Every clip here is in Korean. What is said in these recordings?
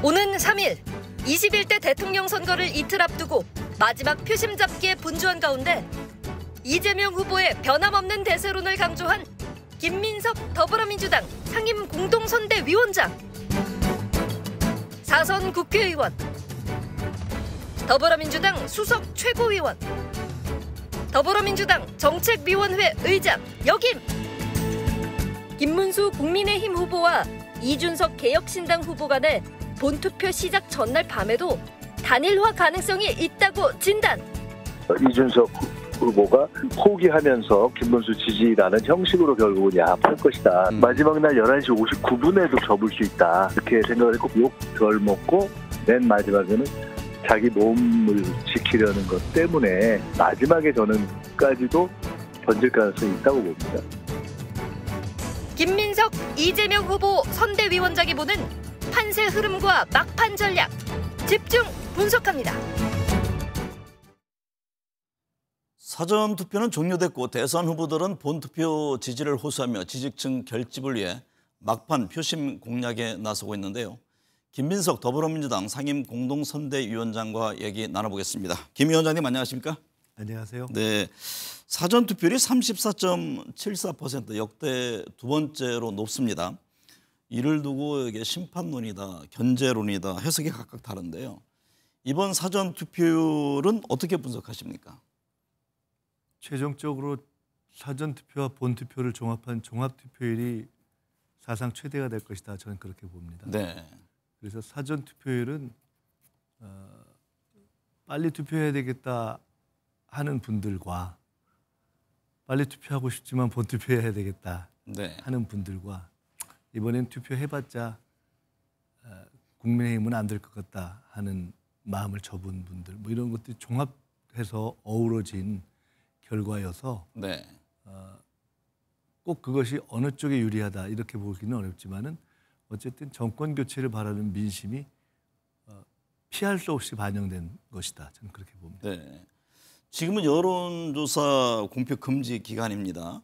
오는 3일 21대 대통령 선거를 이틀 앞두고 마지막 표심 잡기에 분주한 가운데 이재명 후보의 변함없는 대세론을 강조한 김민석 더불어민주당 상임공동선대위원장, 4선 국회의원, 더불어민주당 수석 최고위원, 더불어민주당 정책위원회 의장 역임, 김문수 국민의힘 후보와 이준석 개혁신당 후보 간의 본투표 시작 전날 밤에도 단일화 가능성이 있다고 진단. 이준석 후보가 포기하면서 김문수 지지라는 형식으로 결국은 야합할 것이다. 마지막 날 11시 59분에도 접을 수 있다. 이렇게 생각을 했고, 욕 덜 먹고 맨 마지막에는 자기 몸을 지키려는 것 때문에 마지막에 저는까지도 던질 가능성이 있다고 봅니다. 김민석, 이재명 후보 선대위원장이 보는 판세 흐름과 막판 전략, 집중 분석합니다. 사전투표는 종료됐고 대선 후보들은 본투표 지지를 호소하며 지지층 결집을 위해 막판 표심 공략에 나서고 있는데요. 김민석 더불어민주당 상임공동선대위원장과 얘기 나눠보겠습니다. 김 위원장님 안녕하십니까? 안녕하세요. 네, 사전투표율이 34.74% 역대 두 번째로 높습니다. 이를 두고 이게 심판론이다, 견제론이다 해석이 각각 다른데요. 이번 사전투표율은 어떻게 분석하십니까? 최종적으로 사전투표와 본투표를 종합한 종합투표율이 사상 최대가 될 것이다. 저는 그렇게 봅니다. 네. 그래서 사전투표율은 빨리 투표해야 되겠다 하는 분들과 빨리 투표하고 싶지만 본투표해야 되겠다 네. 하는 분들과 이번엔 투표해봤자 국민의힘은 안 될 것 같다 하는 마음을 접은 분들, 뭐 이런 것들이 종합해서 어우러진 결과여서 네. 꼭 그것이 어느 쪽에 유리하다 이렇게 보기는 어렵지만은 어쨌든 정권 교체를 바라는 민심이 피할 수 없이 반영된 것이다. 저는 그렇게 봅니다. 네. 지금은 여론조사 공표 금지 기간입니다.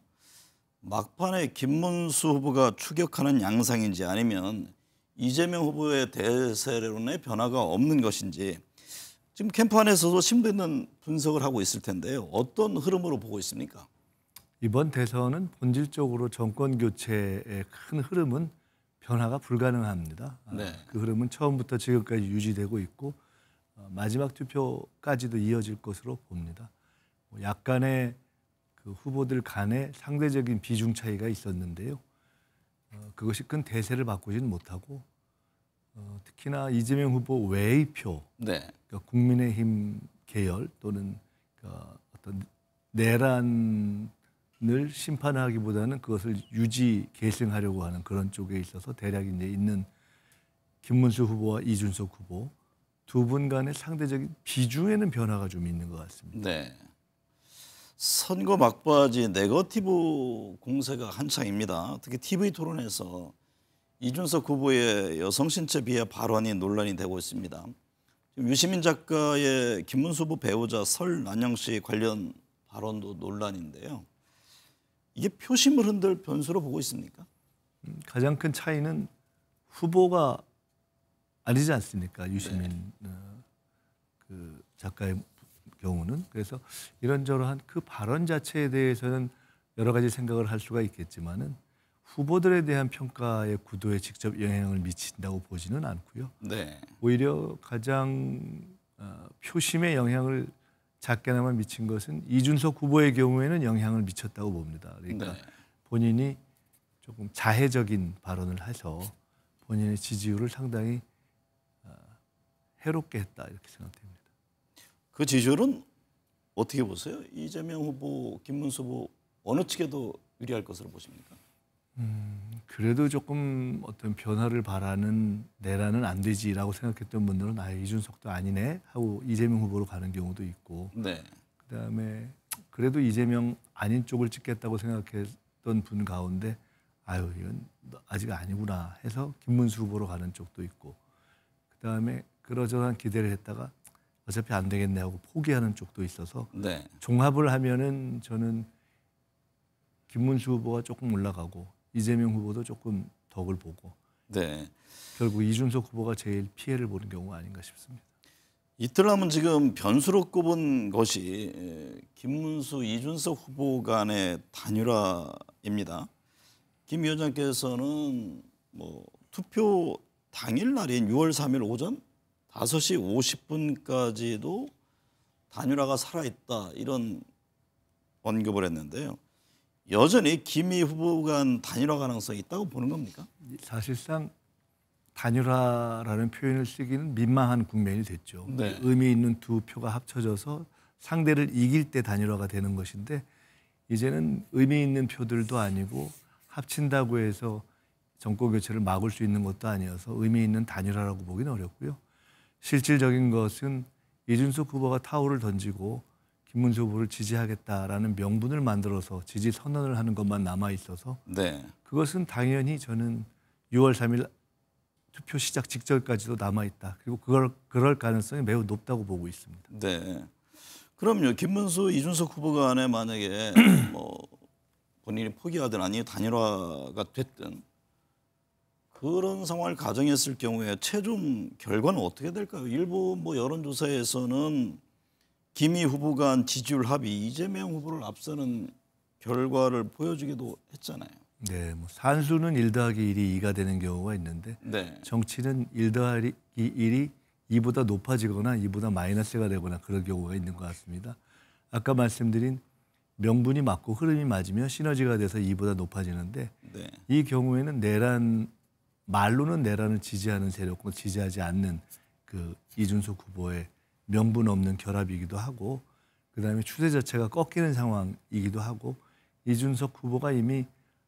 막판에 김문수 후보가 추격하는 양상인지 아니면 이재명 후보의 대세론에 변화가 없는 것인지 지금 캠프 안에서도 심도 있는 분석을 하고 있을 텐데요. 어떤 흐름으로 보고 있습니까? 이번 대선은 본질적으로 정권 교체의 큰 흐름은 변화가 불가능합니다. 네. 그 흐름은 처음부터 지금까지 유지되고 있고 마지막 투표까지도 이어질 것으로 봅니다. 약간의 그 후보들 간의 상대적인 비중 차이가 있었는데요. 그것이 큰 대세를 바꾸지는 못하고 특히나 이재명 후보 외의 표, 네. 그러니까 국민의힘 계열 또는 어떤 내란을 심판하기보다는 그것을 유지 계승하려고 하는 그런 쪽에 있어서 대략 이제 있는 김문수 후보와 이준석 후보 두 분 간의 상대적인 비중에는 변화가 좀 있는 것 같습니다. 네. 선거 막바지 네거티브 공세가 한창입니다. 특히 TV 토론에서 이준석 후보의 여성 신체 비하 발언이 논란이 되고 있습니다. 지금 유시민 작가의 김문수 후보 배우자 설난영 씨 관련 발언도 논란인데요. 이게 표심을 흔들 변수로 보고 있습니까? 가장 큰 차이는 후보가 아니지 않습니까? 유시민 네. 그 작가의 경우는. 그래서 이런저런 그 발언 자체에 대해서는 여러 가지 생각을 할 수가 있겠지만은 후보들에 대한 평가의 구도에 직접 영향을 미친다고 보지는 않고요. 네. 오히려 가장 표심에 영향을 작게나마 미친 것은 이준석 후보의 경우에는 영향을 미쳤다고 봅니다. 그러니까 네. 본인이 조금 자해적인 발언을 해서 본인의 지지율을 상당히 해롭게 했다 이렇게 생각됩니다. 그 지지율은 어떻게 보세요? 이재명 후보, 김문수 후보 어느 측에도 유리할 것으로 보십니까? 그래도 조금 어떤 변화를 바라는 내라는 안 되지라고 생각했던 분들은 이준석도 아니네 하고 이재명 후보로 가는 경우도 있고 네. 그다음에 그래도 이재명 아닌 쪽을 찍겠다고 생각했던 분 가운데 이건 아직 아니구나 해서 김문수 후보로 가는 쪽도 있고 그다음에 그러저러한 기대를 했다가 어차피 안 되겠네 하고 포기하는 쪽도 있어서 네. 종합을 하면은 저는 김문수 후보가 조금 올라가고 이재명 후보도 조금 덕을 보고 네. 결국 이준석 후보가 제일 피해를 보는 경우가 아닌가 싶습니다. 이틀 남은 지금 변수로 꼽은 것이 김문수, 이준석 후보 간의 단일화입니다. 김 위원장께서는 뭐 투표 당일 날인 6월 3일 오전 5시 50분까지도 단일화가 살아있다 이런 언급을 했는데요. 여전히 김희 후보 간 단일화 가능성이 있다고 보는 겁니까? 사실상 단일화라는 표현을 쓰기는 민망한 국면이 됐죠. 네. 의미 있는 두 표가 합쳐져서 상대를 이길 때 단일화가 되는 것인데 이제는 의미 있는 표들도 아니고 합친다고 해서 정권 교체를 막을 수 있는 것도 아니어서 의미 있는 단일화라고 보기는 어렵고요. 실질적인 것은 이준석 후보가 타오를 던지고 김문수 후보를 지지하겠다라는 명분을 만들어서 지지 선언을 하는 것만 남아 있어서 네. 그것은 당연히 저는 6월 3일 투표 시작 직전까지도 남아 있다. 그리고 그럴 가능성이 매우 높다고 보고 있습니다. 네. 그럼요. 김문수, 이준석 후보 간에 만약에 뭐 본인이 포기하든 아니면 단일화가 됐든 그런 상황을 가정했을 경우에 최종 결과는 어떻게 될까요? 일부 뭐 여론조사에서는 김희 후보 간 지지율 합이 이재명 후보를 앞서는 결과를 보여주기도 했잖아요. 네, 뭐 산수는 1 더하기 1이 2가 되는 경우가 있는데 네. 정치는 1 더하기 1이 2보다 높아지거나 2보다 마이너스가 되거나 그런 경우가 있는 것 같습니다. 아까 말씀드린 명분이 맞고 흐름이 맞으면 시너지가 돼서 2보다 높아지는데 네. 이 경우에는 말로는 내란을 지지하는 세력과 지지하지 않는 그 이준석 후보의 명분 없는 결합이기도 하고 그다음에 추세 자체가 꺾이는 상황이기도 하고 이준석 후보가 이미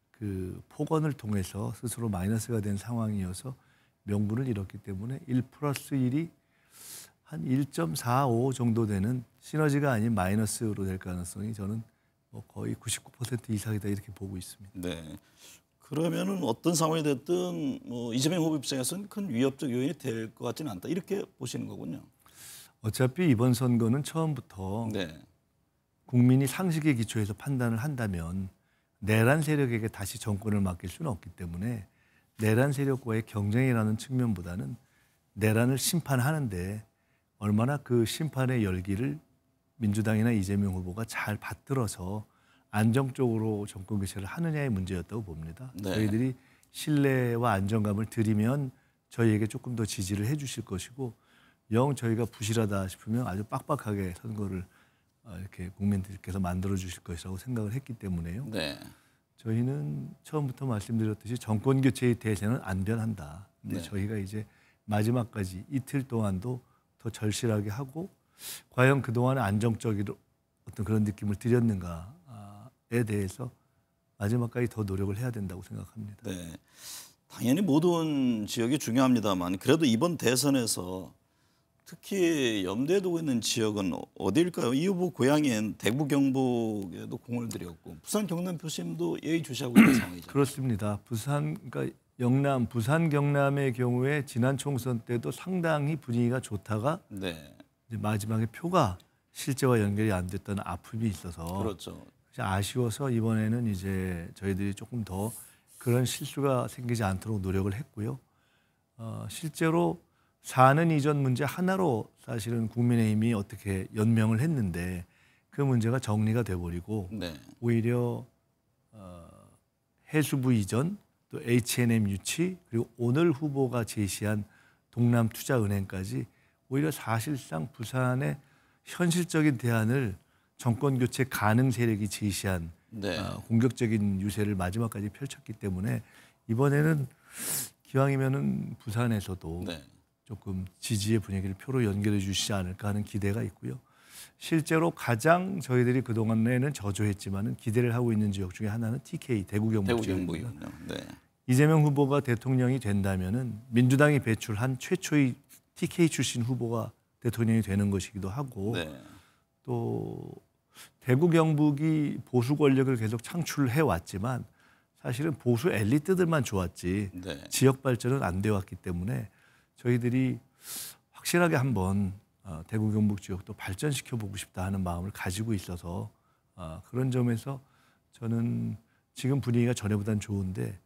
그 폭언을 통해서 스스로 마이너스가 된 상황이어서 명분을 잃었기 때문에 1 플러스 1이 한 1.45 정도 되는 시너지가 아닌 마이너스로 될 가능성이 저는 뭐 거의 99% 이상이다 이렇게 보고 있습니다. 네. 그러면은 어떤 상황이 됐든 뭐 이재명 후보 입장에서는 큰 위협적 요인이 될 것 같지는 않다 이렇게 보시는 거군요. 어차피 이번 선거는 처음부터 네. 국민이 상식에 기초해서 판단을 한다면 내란 세력에게 다시 정권을 맡길 수는 없기 때문에 내란 세력과의 경쟁이라는 측면보다는 내란을 심판하는데 얼마나 그 심판의 열기를 민주당이나 이재명 후보가 잘 받들어서 안정적으로 정권 교체를 하느냐의 문제였다고 봅니다. 네. 저희들이 신뢰와 안정감을 드리면 저희에게 조금 더 지지를 해 주실 것이고 영 저희가 부실하다 싶으면 아주 빡빡하게 선거를 이렇게 국민들께서 만들어 주실 것이라고 생각을 했기 때문에요. 네. 저희는 처음부터 말씀드렸듯이 정권 교체의 대세는 안 변한다. 근데 네. 저희가 이제 마지막까지 이틀 동안도 더 절실하게 하고 과연 그동안 안정적으로 어떤 그런 느낌을 드렸는가에 대해서 마지막까지 더 노력을 해야 된다고 생각합니다. 네. 당연히 모든 지역이 중요합니다만 그래도 이번 대선에서 특히 염두에 두고 있는 지역은 어디일까요? 이 후보 고향인 대구 경북에도 공을 들였고 부산 경남 표심도 예의주시하고 있는 상황이죠. 그렇습니다. 그러니까 영남, 부산 경남의 경우에 지난 총선 때도 상당히 분위기가 좋다가 네. 이제 마지막에 표가 실제와 연결이 안 됐던 아픔이 있어서 그렇죠. 아쉬워서 이번에는 이제 저희들이 조금 더 그런 실수가 생기지 않도록 노력을 했고요. 실제로 사는 이전 문제 하나로 사실은 국민의힘이 어떻게 연명을 했는데 그 문제가 정리가 돼버리고 네. 오히려 해수부 이전 또 H&M 유치 그리고 오늘 후보가 제시한 동남투자은행까지 오히려 사실상 부산의 현실적인 대안을 정권 교체 가능 세력이 제시한 네. 공격적인 유세를 마지막까지 펼쳤기 때문에 이번에는 기왕이면은 부산에서도 네. 조금 지지의 분위기를 표로 연결해 주시지 않을까 하는 기대가 있고요. 실제로 가장 저희들이 그동안에는 저조했지만은 기대를 하고 있는 지역 중에 하나는 TK 대구 경북 대구 지역입니다. 경북이군요. 네. 이재명 후보가 대통령이 된다면은 민주당이 배출한 최초의 TK 출신 후보가 대통령이 되는 것이기도 하고 네. 또 대구 경북이 보수 권력을 계속 창출해 왔지만 사실은 보수 엘리트들만 좋았지 네. 지역 발전은 안 되어 왔기 때문에 저희들이 확실하게 한번 대구 경북 지역도 발전시켜 보고 싶다 하는 마음을 가지고 있어서 그런 점에서 저는 지금 분위기가 전에보다는 좋은데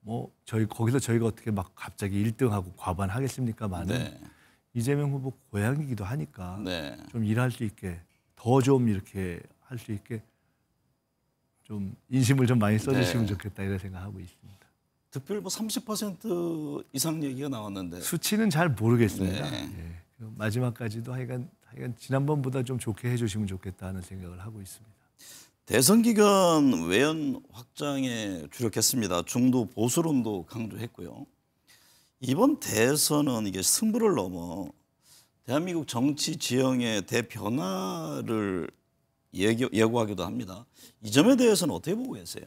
뭐 거기서 저희가 어떻게 막 갑자기 1등하고 과반하겠습니까만은 네. 이재명 후보 고향이기도 하니까 네. 좀 일할 수 있게 더 좀 이렇게 할 수 있게 좀 인심을 좀 많이 써주시면 네. 좋겠다 이런 생각하고 있습니다. 득표율 뭐 30% 이상 얘기가 나왔는데 수치는 잘 모르겠습니다. 네. 예. 그 마지막까지도 하여간 지난번보다 좀 좋게 해주시면 좋겠다는 생각을 하고 있습니다. 대선 기간 외연 확장에 주력했습니다. 중도 보수론도 강조했고요. 이번 대선은 이게 승부를 넘어 대한민국 정치 지형의 대변화를 예고하기도 합니다. 이 점에 대해서는 어떻게 보고 계세요?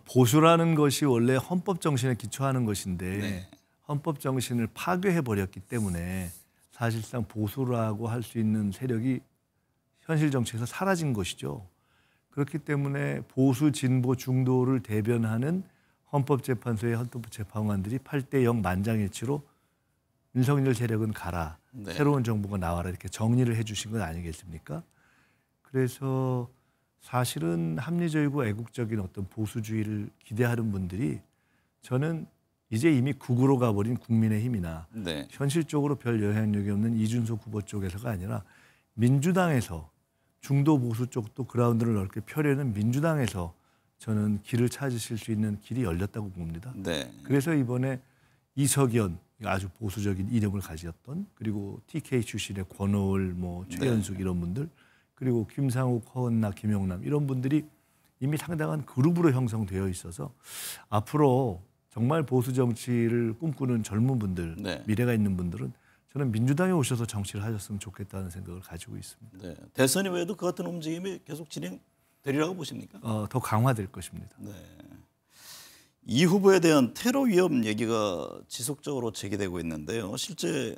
보수라는 것이 원래 헌법 정신에 기초하는 것인데 네. 헌법 정신을 파괴해 버렸기 때문에 사실상 보수라고 할 수 있는 세력이 현실 정치에서 사라진 것이죠. 그렇기 때문에 보수, 진보, 중도를 대변하는 헌법재판소의 헌법재판관들이 8대0 만장일치로 윤석열 세력은 가라, 네. 새로운 정부가 나와라 이렇게 정리를 해주신 건 아니겠습니까? 그래서 사실은 합리적이고 애국적인 어떤 보수주의를 기대하는 분들이 저는 이제 이미 극우로 가버린 국민의힘이나 네. 현실적으로 별 영향력이 없는 이준석 후보 쪽에서가 아니라 민주당에서 중도 보수 쪽도 그라운드를 넓게 펴려는 민주당에서 저는 길을 찾으실 수 있는 길이 열렸다고 봅니다. 네. 그래서 이번에 이석연 아주 보수적인 이름을 가졌던 그리고 TK 출신의 권오을, 뭐 최현숙 이런 분들 그리고 김상욱, 허은나, 김용남 이런 분들이 이미 상당한 그룹으로 형성되어 있어서 앞으로 정말 보수 정치를 꿈꾸는 젊은 분들, 네. 미래가 있는 분들은 저는 민주당에 오셔서 정치를 하셨으면 좋겠다는 생각을 가지고 있습니다. 네. 대선 이후에도 그 같은 움직임이 계속 진행되리라고 보십니까? 더 강화될 것입니다. 네. 이 후보에 대한 테러 위험 얘기가 지속적으로 제기되고 있는데요. 실제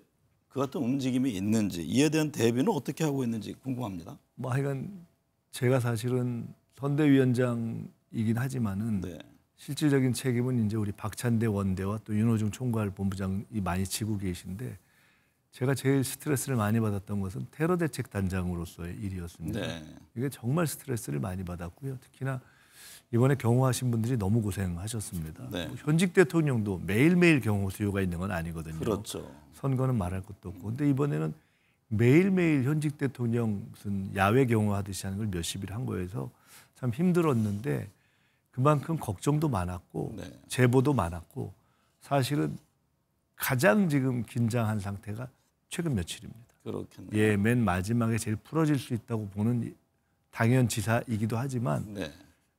그 같은 움직임이 있는지 이에 대한 대비는 어떻게 하고 있는지 궁금합니다. 뭐 하여간 제가 사실은 선대위원장이긴 하지만은 네. 실질적인 책임은 이제 우리 박찬대 원대와 또 윤호중 총괄본부장이 많이 지고 계신데 제가 제일 스트레스를 많이 받았던 것은 테러 대책 단장으로서의 일이었습니다. 네. 이게 정말 스트레스를 많이 받았고요. 특히나 이번에 경호하신 분들이 너무 고생하셨습니다. 네. 현직 대통령도 매일매일 경호 수요가 있는 건 아니거든요. 그렇죠. 선거는 말할 것도 없고. 근데 이번에는 매일매일 현직 대통령 무슨 야외 경호하듯이 하는 걸 몇십일 한 거여서 참 힘들었는데 그만큼 걱정도 많았고 네. 제보도 많았고 사실은 가장 지금 긴장한 상태가 최근 며칠입니다. 그렇겠네요. 예, 맨 마지막에 제일 풀어질 수 있다고 보는 당연지사이기도 하지만 네.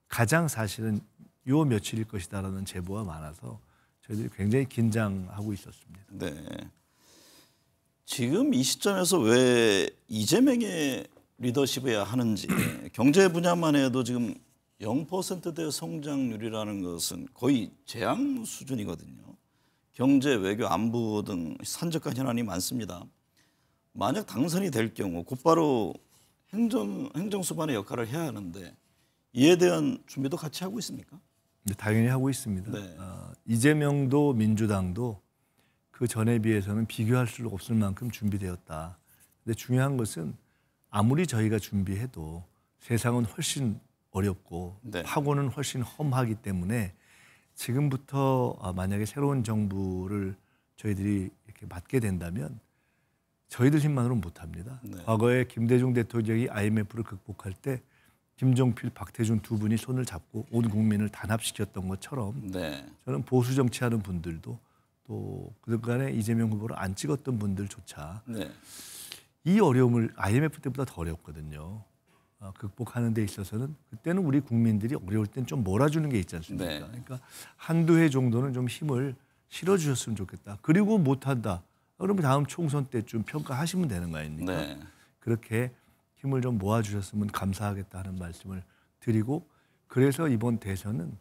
가장 사실은 요 며칠일 것이다라는 제보가 많아서 저희들이 굉장히 긴장하고 있었습니다. 네. 지금 이 시점에서 왜 이재명의 리더십이어야 하는지 경제 분야만 해도 지금 0%대 성장률이라는 것은 거의 재앙 수준이거든요. 경제, 외교, 안보 등 산적한 현안이 많습니다. 만약 당선이 될 경우 곧바로 행정수반의 역할을 해야 하는데 이에 대한 준비도 같이 하고 있습니까? 네, 당연히 하고 있습니다. 네. 이재명도 민주당도 그 전에 비해서는 비교할 수 없을 만큼 준비되었다. 근데 중요한 것은 아무리 저희가 준비해도 세상은 훨씬 어렵고 네. 파고는 훨씬 험하기 때문에 지금부터 만약에 새로운 정부를 저희들이 이렇게 맡게 된다면 저희들 힘만으로는 못합니다. 네. 과거에 김대중 대통령이 IMF를 극복할 때 김종필, 박태준 두 분이 손을 잡고 온 국민을 단합시켰던 것처럼 네. 저는 보수 정치하는 분들도 또 그간에 이재명 후보를 안 찍었던 분들조차 네. 이 어려움을 IMF 때보다 더 어렵거든요. 극복하는 데 있어서는 그때는 우리 국민들이 어려울 땐 좀 몰아주는 게 있지 않습니까? 네. 그러니까 한두 해 정도는 좀 힘을 실어주셨으면 좋겠다. 그리고 못한다. 그러면 다음 총선 때쯤 평가하시면 되는 거 아닙니까? 네. 그렇게 힘을 좀 모아주셨으면 감사하겠다 하는 말씀을 드리고 그래서 이번 대선은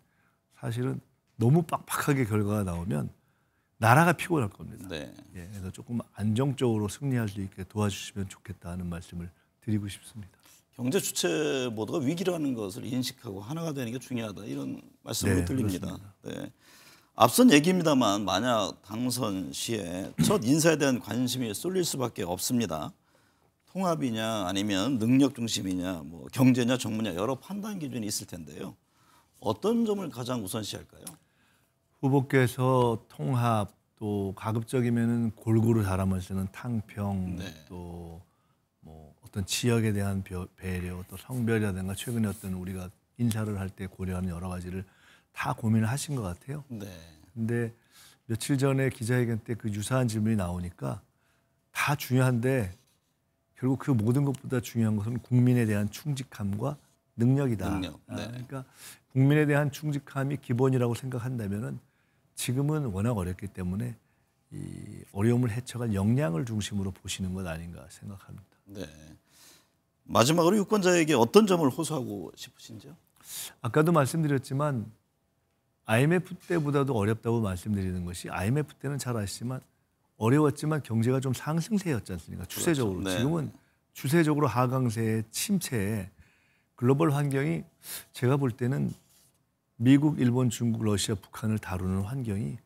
사실은 너무 빡빡하게 결과가 나오면 나라가 피곤할 겁니다. 네. 예, 그래서 조금 안정적으로 승리할 수 있게 도와주시면 좋겠다 하는 말씀을 드리고 싶습니다. 경제 주체 모두가 위기라는 것을 인식하고 하나가 되는 게 중요하다 이런 말씀으로 네, 들립니다. 네. 앞선 얘기입니다만 만약 당선 시에 첫 인사에 대한 관심이 쏠릴 수밖에 없습니다. 통합이냐 아니면 능력 중심이냐 뭐 경제냐 정무냐 여러 판단 기준이 있을 텐데요. 어떤 점을 가장 우선시할까요? 후보께서 통합 또 가급적이면은 골고루 사람을 쓰는 탕평 네. 또 뭐 어떤 지역에 대한 배려 또 성별이라든가 최근에 어떤 우리가 인사를 할 때 고려하는 여러 가지를 다 고민을 하신 것 같아요. 네. 근데 며칠 전에 기자회견 때 그 유사한 질문이 나오니까 다 중요한데 결국 그 모든 것보다 중요한 것은 국민에 대한 충직함과 능력이다. 능력. 네. 그러니까 국민에 대한 충직함이 기본이라고 생각한다면은 지금은 워낙 어렵기 때문에 이 어려움을 헤쳐갈 역량을 중심으로 보시는 것 아닌가 생각합니다. 네. 마지막으로 유권자에게 어떤 점을 호소하고 싶으신지요? 아까도 말씀드렸지만 IMF 때보다도 어렵다고 말씀드리는 것이 IMF 때는 잘 아시지만 어려웠지만 경제가 좀 상승세였지 않습니까? 추세적으로. 그렇죠. 네. 지금은 추세적으로 하강세에 침체에 글로벌 환경이 제가 볼 때는 미국, 일본, 중국, 러시아, 북한을 다루는 환경이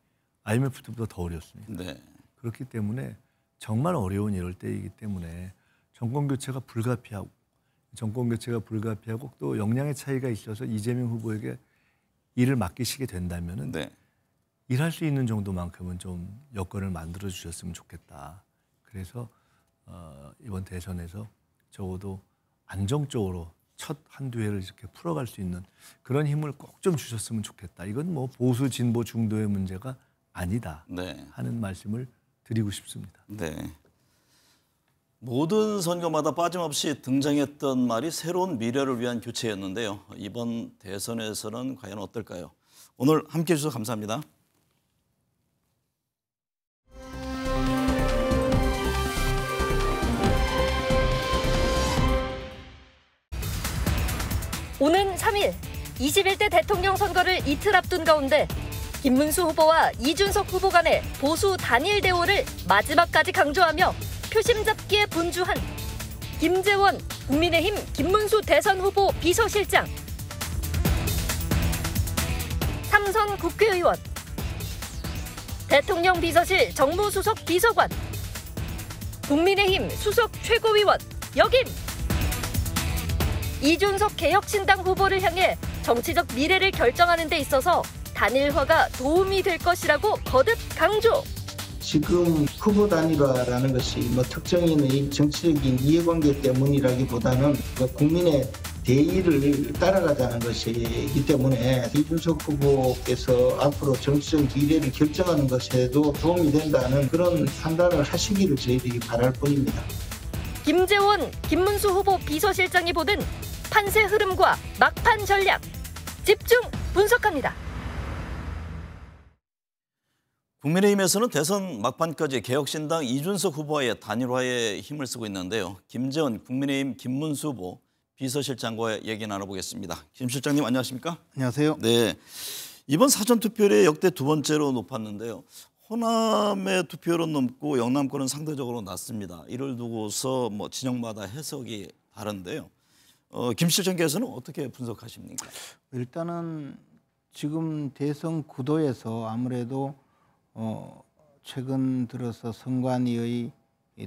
IMF 때보다 더 어렵습니다. 네. 그렇기 때문에 정말 어려운 이럴 때이기 때문에 정권 교체가 불가피하고 또 역량의 차이가 있어서 이재명 후보에게 일을 맡기시게 된다면은 네. 일할 수 있는 정도만큼은 좀 여건을 만들어 주셨으면 좋겠다. 그래서 이번 대선에서 적어도 안정적으로 첫 한두 해를 이렇게 풀어갈 수 있는 그런 힘을 꼭 좀 주셨으면 좋겠다. 이건 뭐 보수 진보 중도의 문제가 아니다 네. 하는 말씀을 드리고 싶습니다. 네. 모든 선거마다 빠짐없이 등장했던 말이 새로운 미래를 위한 교체였는데요. 이번 대선에서는 과연 어떨까요? 오늘 함께해 주셔서 감사합니다. 오는 3일 21대 대통령 선거를 이틀 앞둔 가운데 김문수 후보와 이준석 후보 간의 보수 단일 대오를 마지막까지 강조하며 표심 잡기에 분주한 김재원 국민의힘 김문수 대선 후보 비서실장, 삼선 국회의원, 대통령 비서실 정무수석 비서관, 국민의힘 수석 최고위원 역임, 이준석 개혁신당 후보를 향해 정치적 미래를 결정하는 데 있어서 단일화가 도움이 될 것이라고 거듭 강조. 지금 후보 단일화라는 것이 뭐 특정인의 정치적인 이해관계 때문이라기보다는 국민의 대의를 따라가자는 것이기 때문에 이준석 후보께서 앞으로 정치적 미래를 결정하는 것에도 도움이 된다는 그런 판단을 하시기를 저희들이 바랄 뿐입니다. 김재원, 김문수 후보 비서실장이 보는 판세 흐름과 막판 전략 집중 분석합니다. 국민의힘에서는 대선 막판까지 개혁신당 이준석 후보와의 단일화에 힘을 쓰고 있는데요. 김재원 국민의힘 김문수 후보 비서실장과 얘기 나눠보겠습니다. 김 실장님 안녕하십니까? 안녕하세요. 네, 이번 사전투표율이 역대 두 번째로 높았는데요. 호남의 투표율은 높고 영남권은 상대적으로 낮습니다. 이를 두고서 뭐 진영마다 해석이 다른데요. 김 실장께서는 어떻게 분석하십니까? 일단은 지금 대선 구도에서 아무래도 최근 들어서 선관위의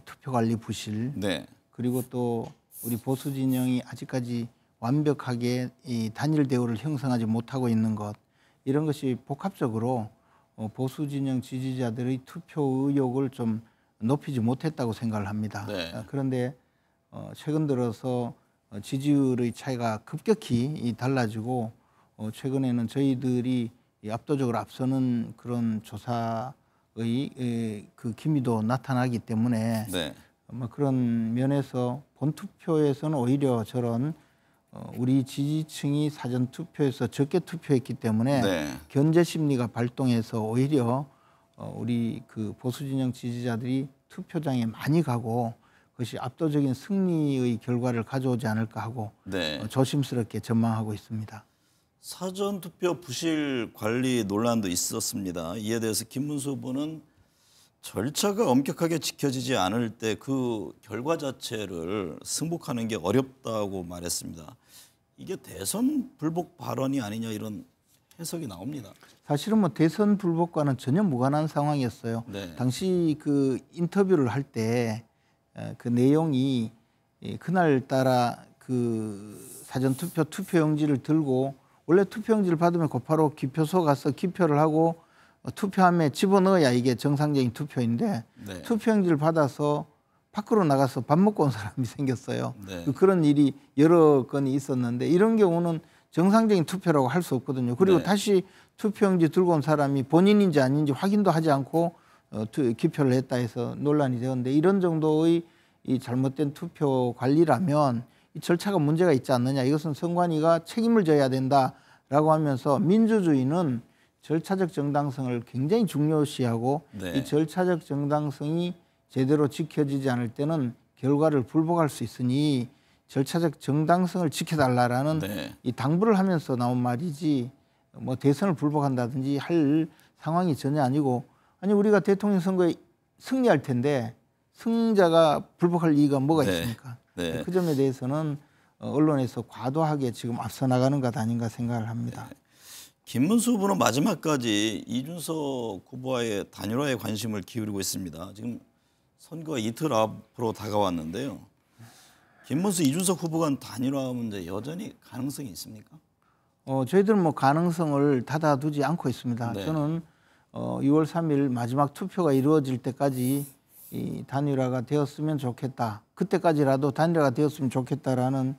투표관리 부실, 네. 그리고 또 우리 보수 진영이 아직까지 완벽하게 이 단일 대우를 형성하지 못하고 있는 것, 이런 것이 복합적으로 보수 진영 지지자들의 투표 의욕을 좀 높이지 못했다고 생각을 합니다. 네. 그런데 최근 들어서 지지율의 차이가 급격히 달라지고 최근에는 저희들이 압도적으로 앞서는 그런 조사의 그 기미도 나타나기 때문에 네. 아마 그런 면에서 본투표에서는 오히려 저런 우리 지지층이 사전투표에서 적게 투표했기 때문에 네. 견제 심리가 발동해서 오히려 우리 그 보수진영 지지자들이 투표장에 많이 가고 그것이 압도적인 승리의 결과를 가져오지 않을까 하고 네. 조심스럽게 전망하고 있습니다. 사전투표 부실 관리 논란도 있었습니다. 이에 대해서 김문수 후보는 절차가 엄격하게 지켜지지 않을 때 그 결과 자체를 승복하는 게 어렵다고 말했습니다. 이게 대선 불복 발언이 아니냐 이런 해석이 나옵니다. 사실은 뭐 대선 불복과는 전혀 무관한 상황이었어요. 네. 당시 그 인터뷰를 할 때 그 내용이 그날 따라 그 사전투표 투표용지를 들고 원래 투표용지를 받으면 곧바로 기표소 가서 기표를 하고 투표함에 집어넣어야 이게 정상적인 투표인데 네. 투표용지를 받아서 밖으로 나가서 밥 먹고 온 사람이 생겼어요. 네. 그런 일이 여러 건이 있었는데 이런 경우는 정상적인 투표라고 할 수 없거든요. 그리고 네. 다시 투표용지 들고 온 사람이 본인인지 아닌지 확인도 하지 않고 기표를 했다 해서 논란이 되었는데 이런 정도의 이 잘못된 투표 관리라면 이 절차가 문제가 있지 않느냐. 이것은 선관위가 책임을 져야 된다라고 하면서 민주주의는 절차적 정당성을 굉장히 중요시하고 네. 이 절차적 정당성이 제대로 지켜지지 않을 때는 결과를 불복할 수 있으니 절차적 정당성을 지켜달라라는 네. 이 당부를 하면서 나온 말이지 뭐 대선을 불복한다든지 할 상황이 전혀 아니고 아니 우리가 대통령 선거에 승리할 텐데 승자가 불복할 이유가 뭐가 네. 있습니까? 네. 그 점에 대해서는 언론에서 과도하게 지금 앞서 나가는 것 아닌가 생각을 합니다. 김문수 후보는 마지막까지 이준석 후보와의 단일화에 관심을 기울이고 있습니다. 지금 선거가 이틀 앞으로 다가왔는데요. 김문수, 이준석 후보 간 단일화 문제 여전히 가능성이 있습니까? 저희들은 뭐 가능성을 닫아두지 않고 있습니다. 네. 저는 6월 3일 마지막 투표가 이루어질 때까지 이 단일화가 되었으면 좋겠다. 그때까지라도 단일화가 되었으면 좋겠다라는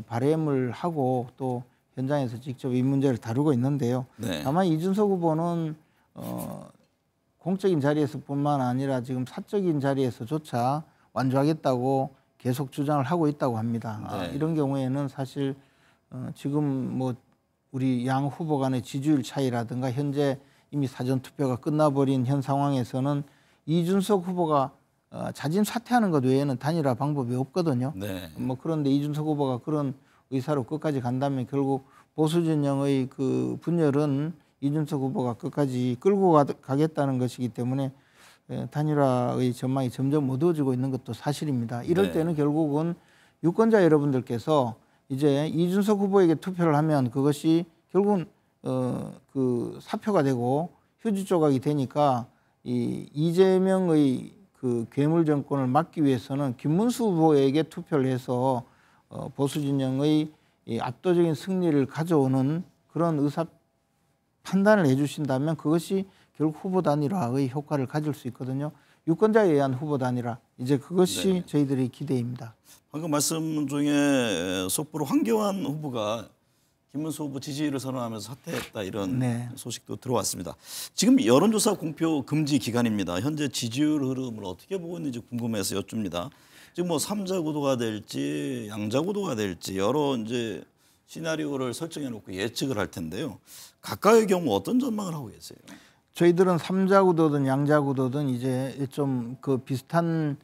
바람을 하고 또 현장에서 직접 이 문제를 다루고 있는데요. 네. 다만 이준석 후보는 공적인 자리에서뿐만 아니라 지금 사적인 자리에서조차 완주하겠다고 계속 주장을 하고 있다고 합니다. 네. 이런 경우에는 사실 지금 뭐 우리 양 후보 간의 지지율 차이라든가 현재 이미 사전 투표가 끝나버린 현 상황에서는 이준석 후보가 자진 사퇴하는 것 외에는 단일화 방법이 없거든요. 네. 뭐 그런데 이준석 후보가 그런 의사로 끝까지 간다면 결국 보수 진영의 그 분열은 이준석 후보가 끝까지 끌고 가겠다는 것이기 때문에 단일화의 전망이 점점 어두워지고 있는 것도 사실입니다. 이럴 네. 때는 결국은 유권자 여러분들께서 이제 이준석 후보에게 투표를 하면 그것이 결국은 그 사표가 되고 휴지 조각이 되니까 이 이재명의 그 괴물 정권을 막기 위해서는 김문수 후보에게 투표를 해서 보수 진영의 이 압도적인 승리를 가져오는 그런 의사 판단을 해주신다면 그것이 결국 후보 단일화의 효과를 가질 수 있거든요. 유권자에 의한 후보 단일화 이제 그것이 네. 저희들의 기대입니다. 방금 말씀 중에 속보로 황교안 후보가 김문수 후보 지지를 선언하면서 사퇴했다 이런 네. 소식도 들어왔습니다. 지금 여론조사 공표 금지 기간입니다. 현재 지지율 흐름을 어떻게 보고 있는지 궁금해서 여쭙니다. 지금 뭐 3자 구도가 될지 양자 구도가 될지 여러 이제 시나리오를 설정해 놓고 예측을 할 텐데요. 각각의 경우 어떤 전망을 하고 계세요? 저희들은 3자 구도든 양자 구도든 이제 좀 그 비슷한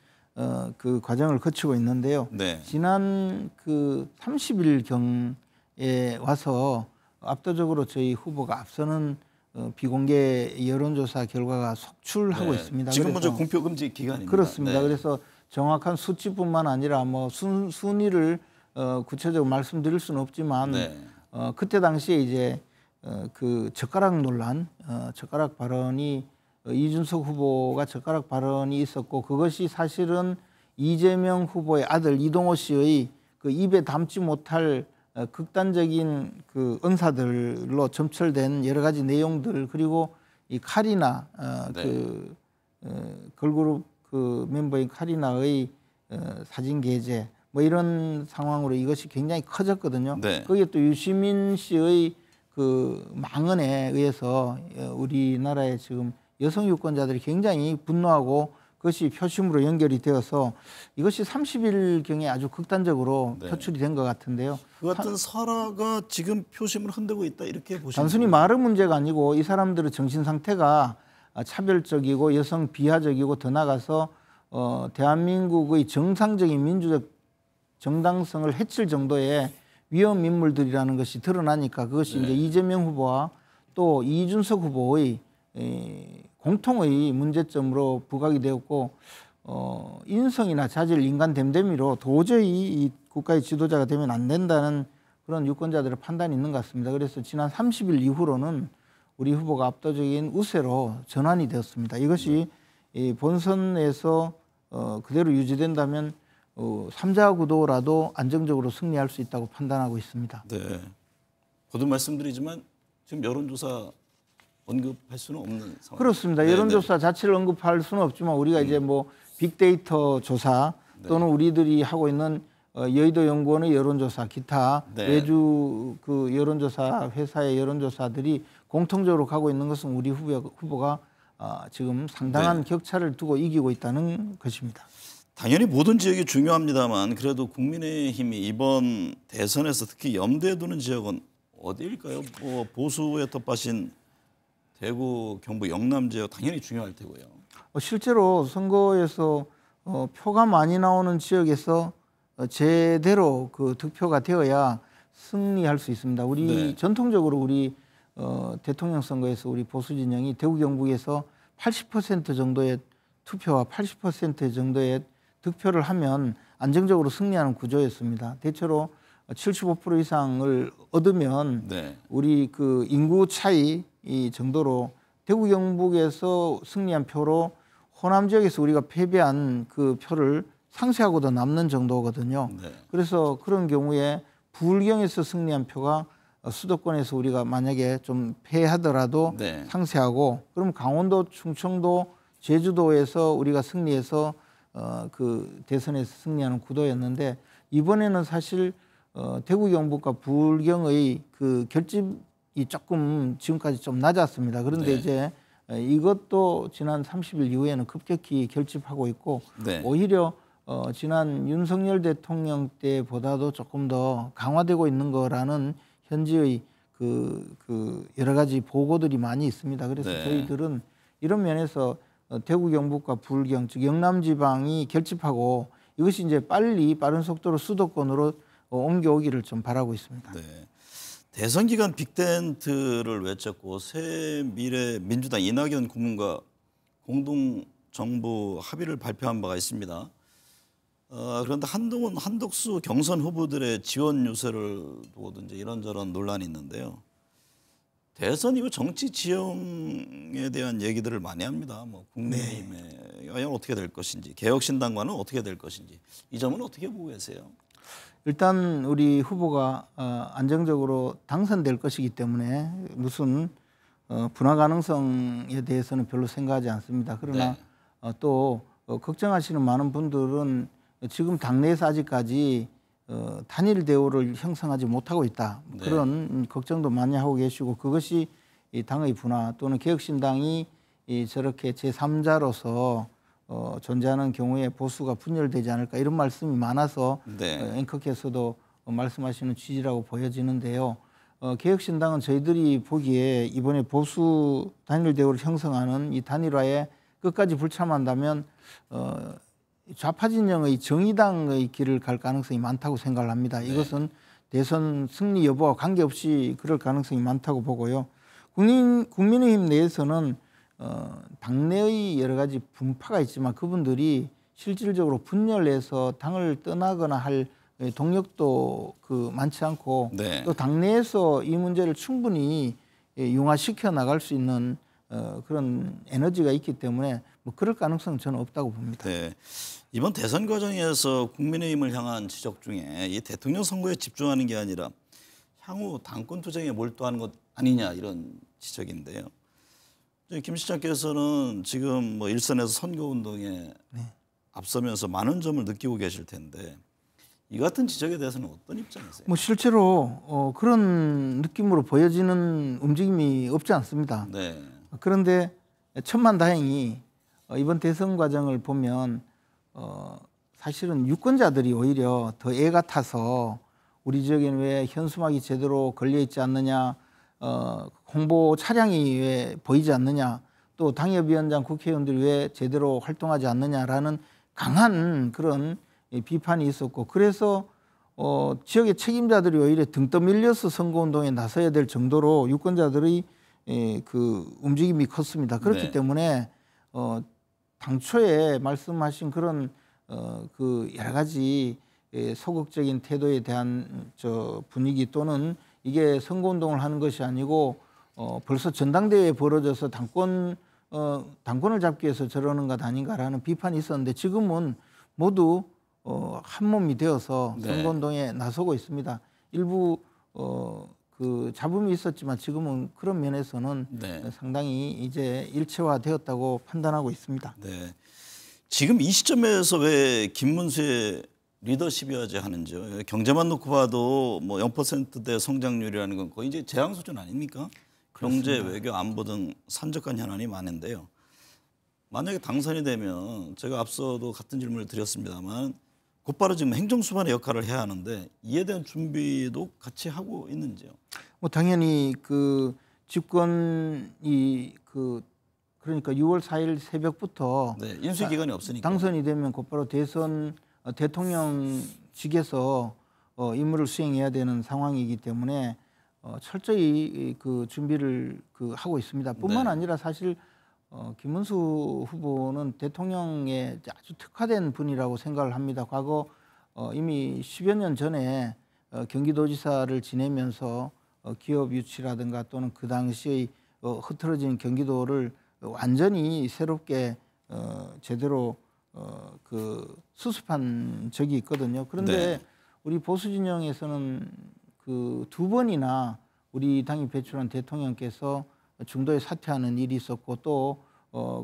그 과정을 거치고 있는데요. 네. 지난 그 30일 경에 와서 압도적으로 저희 후보가 앞서는 비공개 여론조사 결과가 속출하고 네. 있습니다. 지금 그래서 먼저 공표 금지 기간입니다. 그렇습니다. 네. 그래서 정확한 수치뿐만 아니라 뭐 순위를 구체적으로 말씀드릴 수는 없지만 네. 그때 당시에 이제 그 젓가락 논란, 젓가락 발언이 이준석 후보가 젓가락 발언이 있었고 그것이 사실은 이재명 후보의 아들 이동호 씨의 그 입에 담지 못할 극단적인 그 언사들로 점철된 여러 가지 내용들 그리고 이 카리나 네. 걸그룹 그 멤버인 카리나의 사진 게재 뭐 이런 상황으로 이것이 굉장히 커졌거든요. 네. 거기에 또 유시민 씨의 그 망언에 의해서 우리나라의 지금 여성 유권자들이 굉장히 분노하고 그것이 표심으로 연결이 되어서 이것이 30일경에 아주 극단적으로 네. 표출이 된 것 같은데요. 그 같은 설화가 지금 표심을 흔들고 있다 이렇게 보시면 단순히 말의 문제가 아니고 이 사람들의 정신 상태가 차별적이고 여성 비하적이고 더 나아가서 대한민국의 정상적인 민주적 정당성을 해칠 정도의 위험 인물들이라는 것이 드러나니까 그것이 네. 이제 이재명 후보와 또 이준석 후보의 공통의 문제점으로 부각이 되었고 인성이나 자질, 인간 됨됨이로 도저히 이 국가의 지도자가 되면 안 된다는 그런 유권자들의 판단이 있는 것 같습니다. 그래서 지난 30일 이후로는 우리 후보가 압도적인 우세로 전환이 되었습니다. 이것이 이 본선에서 그대로 유지된다면 3자 구도라도 안정적으로 승리할 수 있다고 판단하고 있습니다. 네. 거듭 말씀드리지만 지금 여론조사 언급할 수는 없는 상황. 그렇습니다. 네, 여론조사 자체를 언급할 수는 없지만 우리가 이제 뭐 빅데이터 조사 또는 우리들이 하고 있는 여의도 연구원의 여론조사, 기타 네. 외주 그 여론조사 회사의 여론조사들이 공통적으로 가고 있는 것은 우리 후보가 지금 상당한 격차를 두고 이기고 있다는 것입니다. 당연히 모든 지역이 중요합니다만 그래도 국민의힘이 이번 대선에서 특히 염두에 두는 지역은 어디일까요? 뭐 보수의 텃밭인 대구, 경북, 영남 지역 당연히 중요할 테고요. 실제로 선거에서 표가 많이 나오는 지역에서 제대로 그 득표가 되어야 승리할 수 있습니다. 우리 네. 전통적으로 우리 대통령 선거에서 우리 보수 진영이 대구 경북에서 80% 정도의 투표와 80% 정도의 득표를 하면 안정적으로 승리하는 구조였습니다. 대체로 75% 이상을 얻으면 네. 우리 그 인구 차이 이 정도로 대구 경북에서 승리한 표로 호남 지역에서 우리가 패배한 그 표를 상쇄하고도 남는 정도거든요. 네. 그래서 그런 경우에 부울경에서 승리한 표가 수도권에서 우리가 만약에 좀 패하더라도 네. 상쇄하고 그럼 강원도, 충청도, 제주도에서 우리가 승리해서 그 대선에서 승리하는 구도였는데 이번에는 사실 대구 경북과 부울경의 그 결집이 조금 지금까지 좀 낮았습니다. 그런데 네. 이제 이것도 지난 30일 이후에는 급격히 결집하고 있고 네. 오히려 지난 윤석열 대통령 때보다도 조금 더 강화되고 있는 거라는 현지의 그 여러 가지 보고들이 많이 있습니다. 그래서 네. 저희들은 이런 면에서 대구 경북과 부울경 즉 영남 지방이 결집하고 이것이 이제 빠른 속도로 수도권으로 옮겨오기를 좀 바라고 있습니다. 네. 대선 기간 빅텐트를 외쳤고 새 미래 민주당 이낙연 고문과 공동 정부 합의를 발표한 바가 있습니다. 그런데 한동훈, 한덕수 경선 후보들의 지원 유세를 두고도 이제 이런저런 논란이 있는데요. 대선 이후 정치 지형에 대한 얘기들을 많이 합니다. 뭐 국민의힘에 과연 어떻게 될 것인지, 개혁신당과는 어떻게 될 것인지 이 점은 어떻게 보고 계세요? 일단 우리 후보가 안정적으로 당선될 것이기 때문에 무슨 분화 가능성에 대해서는 별로 생각하지 않습니다. 그러나 또 걱정하시는 많은 분들은 지금 당내에서 아직까지 단일 대우를 형성하지 못하고 있다. 네. 그런 걱정도 많이 하고 계시고 그것이 이 당의 분화 또는 개혁신당이 저렇게 제3자로서 존재하는 경우에 보수가 분열되지 않을까 이런 말씀이 많아서 네. 앵커께서도 말씀하시는 취지라고 보여지는데요. 개혁신당은 저희들이 보기에 이번에 보수 단일 대우를 형성하는 이 단일화에 끝까지 불참한다면 좌파 진영의 정의당의 길을 갈 가능성이 많다고 생각을 합니다. 네. 이것은 대선 승리 여부와 관계없이 그럴 가능성이 많다고 보고요. 국민의힘 내에서는 당내의 여러 가지 분파가 있지만 그분들이 실질적으로 분열해서 당을 떠나거나 할 동력도 많지 않고 네. 또 당내에서 이 문제를 충분히 융화시켜 나갈 수 있는 그런 에너지가 있기 때문에 뭐 그럴 가능성은 저는 없다고 봅니다. 네. 이번 대선 과정에서 국민의힘을 향한 지적 중에 이 대통령 선거에 집중하는 게 아니라 향후 당권 투쟁에 몰두하는 것 아니냐 이런 지적인데요. 김 시장께서는 지금 뭐 일선에서 선거운동에 앞서면서 많은 점을 느끼고 계실 텐데 이 같은 지적에 대해서는 어떤 입장이세요? 뭐 실제로 그런 느낌으로 보여지는 움직임이 없지 않습니다. 네. 그런데 천만다행히 이번 대선 과정을 보면 사실은 유권자들이 오히려 더 애가 타서 우리 지역에는 왜 현수막이 제대로 걸려 있지 않느냐, 홍보 차량이 왜 보이지 않느냐, 또 당협위원장 국회의원들이 왜 제대로 활동하지 않느냐라는 강한 그런 비판이 있었고 그래서 지역의 책임자들이 오히려 등 떠밀려서 선거운동에 나서야 될 정도로 유권자들의 그 움직임이 컸습니다. 그렇기 네. 때문에 당초에 말씀하신 그런 그 여러 가지 소극적인 태도에 대한 분위기 또는 이게 선거운동을 하는 것이 아니고 벌써 전당대회에 벌어져서 당권을 잡기 위해서 저러는 것 아닌가라는 비판이 있었는데 지금은 모두 한 몸이 되어서 네. 선거운동에 나서고 있습니다. 일부 그 잡음이 있었지만 지금은 그런 면에서는 네. 상당히 이제 일체화되었다고 판단하고 있습니다. 네. 지금 이 시점에서 왜 김문수의 리더십이어야지 하는지요. 경제만 놓고 봐도 뭐 0%대 성장률이라는 건 거의 이제 재앙 수준 아닙니까? 경제, 외교, 안보 등 산적한 현안이 많은데요. 만약에 당선이 되면 제가 앞서도 같은 질문을 드렸습니다만 곧바로 지금 행정수반의 역할을 해야 하는데 이에 대한 준비도 같이 하고 있는지요? 뭐 당연히 그 집권이 그러니까 6월 4일 새벽부터 네, 인수 기간이 없으니까 당선이 되면 곧바로 대선 대통령직에서 임무를 수행해야 되는 상황이기 때문에 철저히 그 준비를 하고 있습니다. 뿐만 네. 아니라 사실 김문수 후보는 대통령에 아주 특화된 분이라고 생각을 합니다. 과거 이미 10여 년 전에 경기도지사를 지내면서 기업 유치라든가 또는 그 당시의 흐트러진 경기도를 완전히 새롭게 제대로 그 수습한 적이 있거든요. 그런데 네. 우리 보수 진영에서는 그 2번이나 우리 당이 배출한 대통령께서 중도에 사퇴하는 일이 있었고 또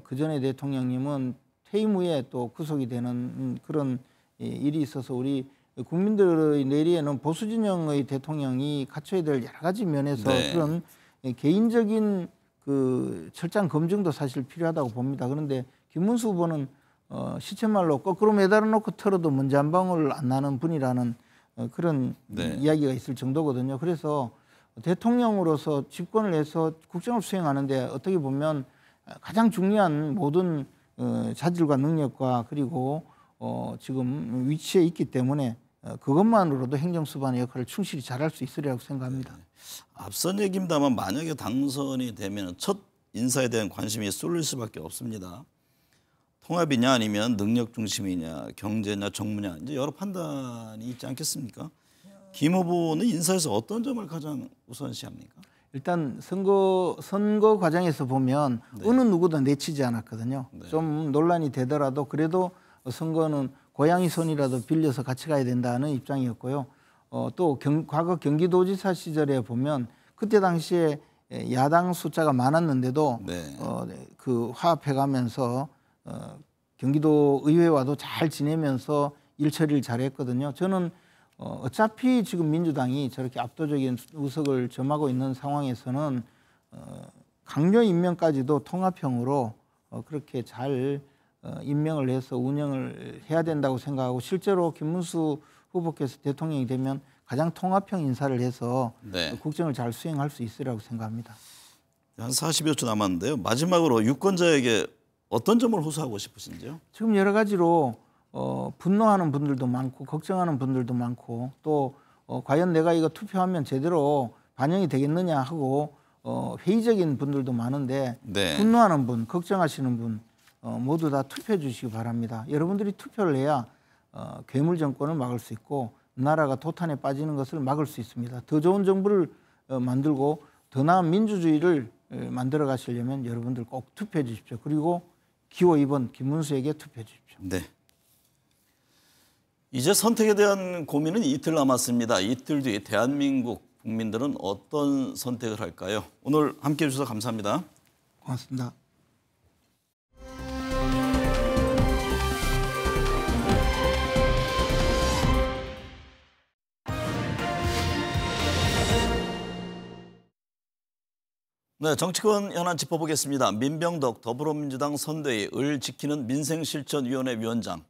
그 전에 대통령님은 퇴임 후에 또 구속이 되는 그런 일이 있어서 우리 국민들의 내리에는 보수 진영의 대통령이 갖춰야 될 여러 가지 면에서 네. 그런 개인적인 그 철저한 검증도 사실 필요하다고 봅니다. 그런데 김문수 후보는 시쳇말로 거꾸로 매달아 놓고 털어도 먼지 한 방울 안 나는 분이라는 그런 네. 이야기가 있을 정도거든요. 그래서 대통령으로서 집권을 해서 국정을 수행하는데 어떻게 보면 가장 중요한 모든 자질과 능력과 그리고 지금 위치에 있기 때문에 그것만으로도 행정수반의 역할을 충실히 잘할 수 있으리라고 생각합니다. 네. 앞선 얘기입니다만 만약에 당선이 되면 첫 인사에 대한 관심이 쏠릴 수밖에 없습니다. 통합이냐 아니면 능력 중심이냐 경제냐 정무냐 이제 여러 판단이 있지 않겠습니까? 김 후보는 인사에서 어떤 점을 가장 우선시합니까? 일단 선거 과정에서 보면 네. 어느 누구도 내치지 않았거든요. 네. 좀 논란이 되더라도 그래도 선거는 고양이 손이라도 빌려서 같이 가야 된다는 입장이었고요. 또 과거 경기도지사 시절에 보면 그때 당시에 야당 숫자가 많았는데도 네. 그 화합해가면서 경기도 의회와도 잘 지내면서 일 처리를 잘했거든요. 저는 어차피 지금 민주당이 저렇게 압도적인 의석을 점하고 있는 상황에서는 강요 임명까지도 통합형으로 그렇게 잘 임명을 해서 운영을 해야 된다고 생각하고 실제로 김문수 후보께서 대통령이 되면 가장 통합형 인사를 해서 네. 국정을 잘 수행할 수 있으리라고 생각합니다. 한 40여 초 남았는데요. 마지막으로 유권자에게 어떤 점을 호소하고 싶으신지요? 지금 여러 가지로 분노하는 분들도 많고 걱정하는 분들도 많고 또 과연 내가 이거 투표하면 제대로 반영이 되겠느냐 하고 회의적인 분들도 많은데 네. 분노하는 분, 걱정하시는 분 모두 다 투표해 주시기 바랍니다. 여러분들이 투표를 해야 괴물 정권을 막을 수 있고 나라가 도탄에 빠지는 것을 막을 수 있습니다. 더 좋은 정부를 만들고 더 나은 민주주의를 만들어 가시려면 여러분들 꼭 투표해 주십시오. 그리고 기호 2번 김문수에게 투표해 주십시오. 네. 이제 선택에 대한 고민은 이틀 남았습니다. 이틀 뒤 대한민국 국민들은 어떤 선택을 할까요? 오늘 함께해 주셔서 감사합니다. 고맙습니다. 네, 정치권 현안 짚어보겠습니다. 민병덕 더불어민주당 선대위 을 지키는 민생실천위원회 위원장,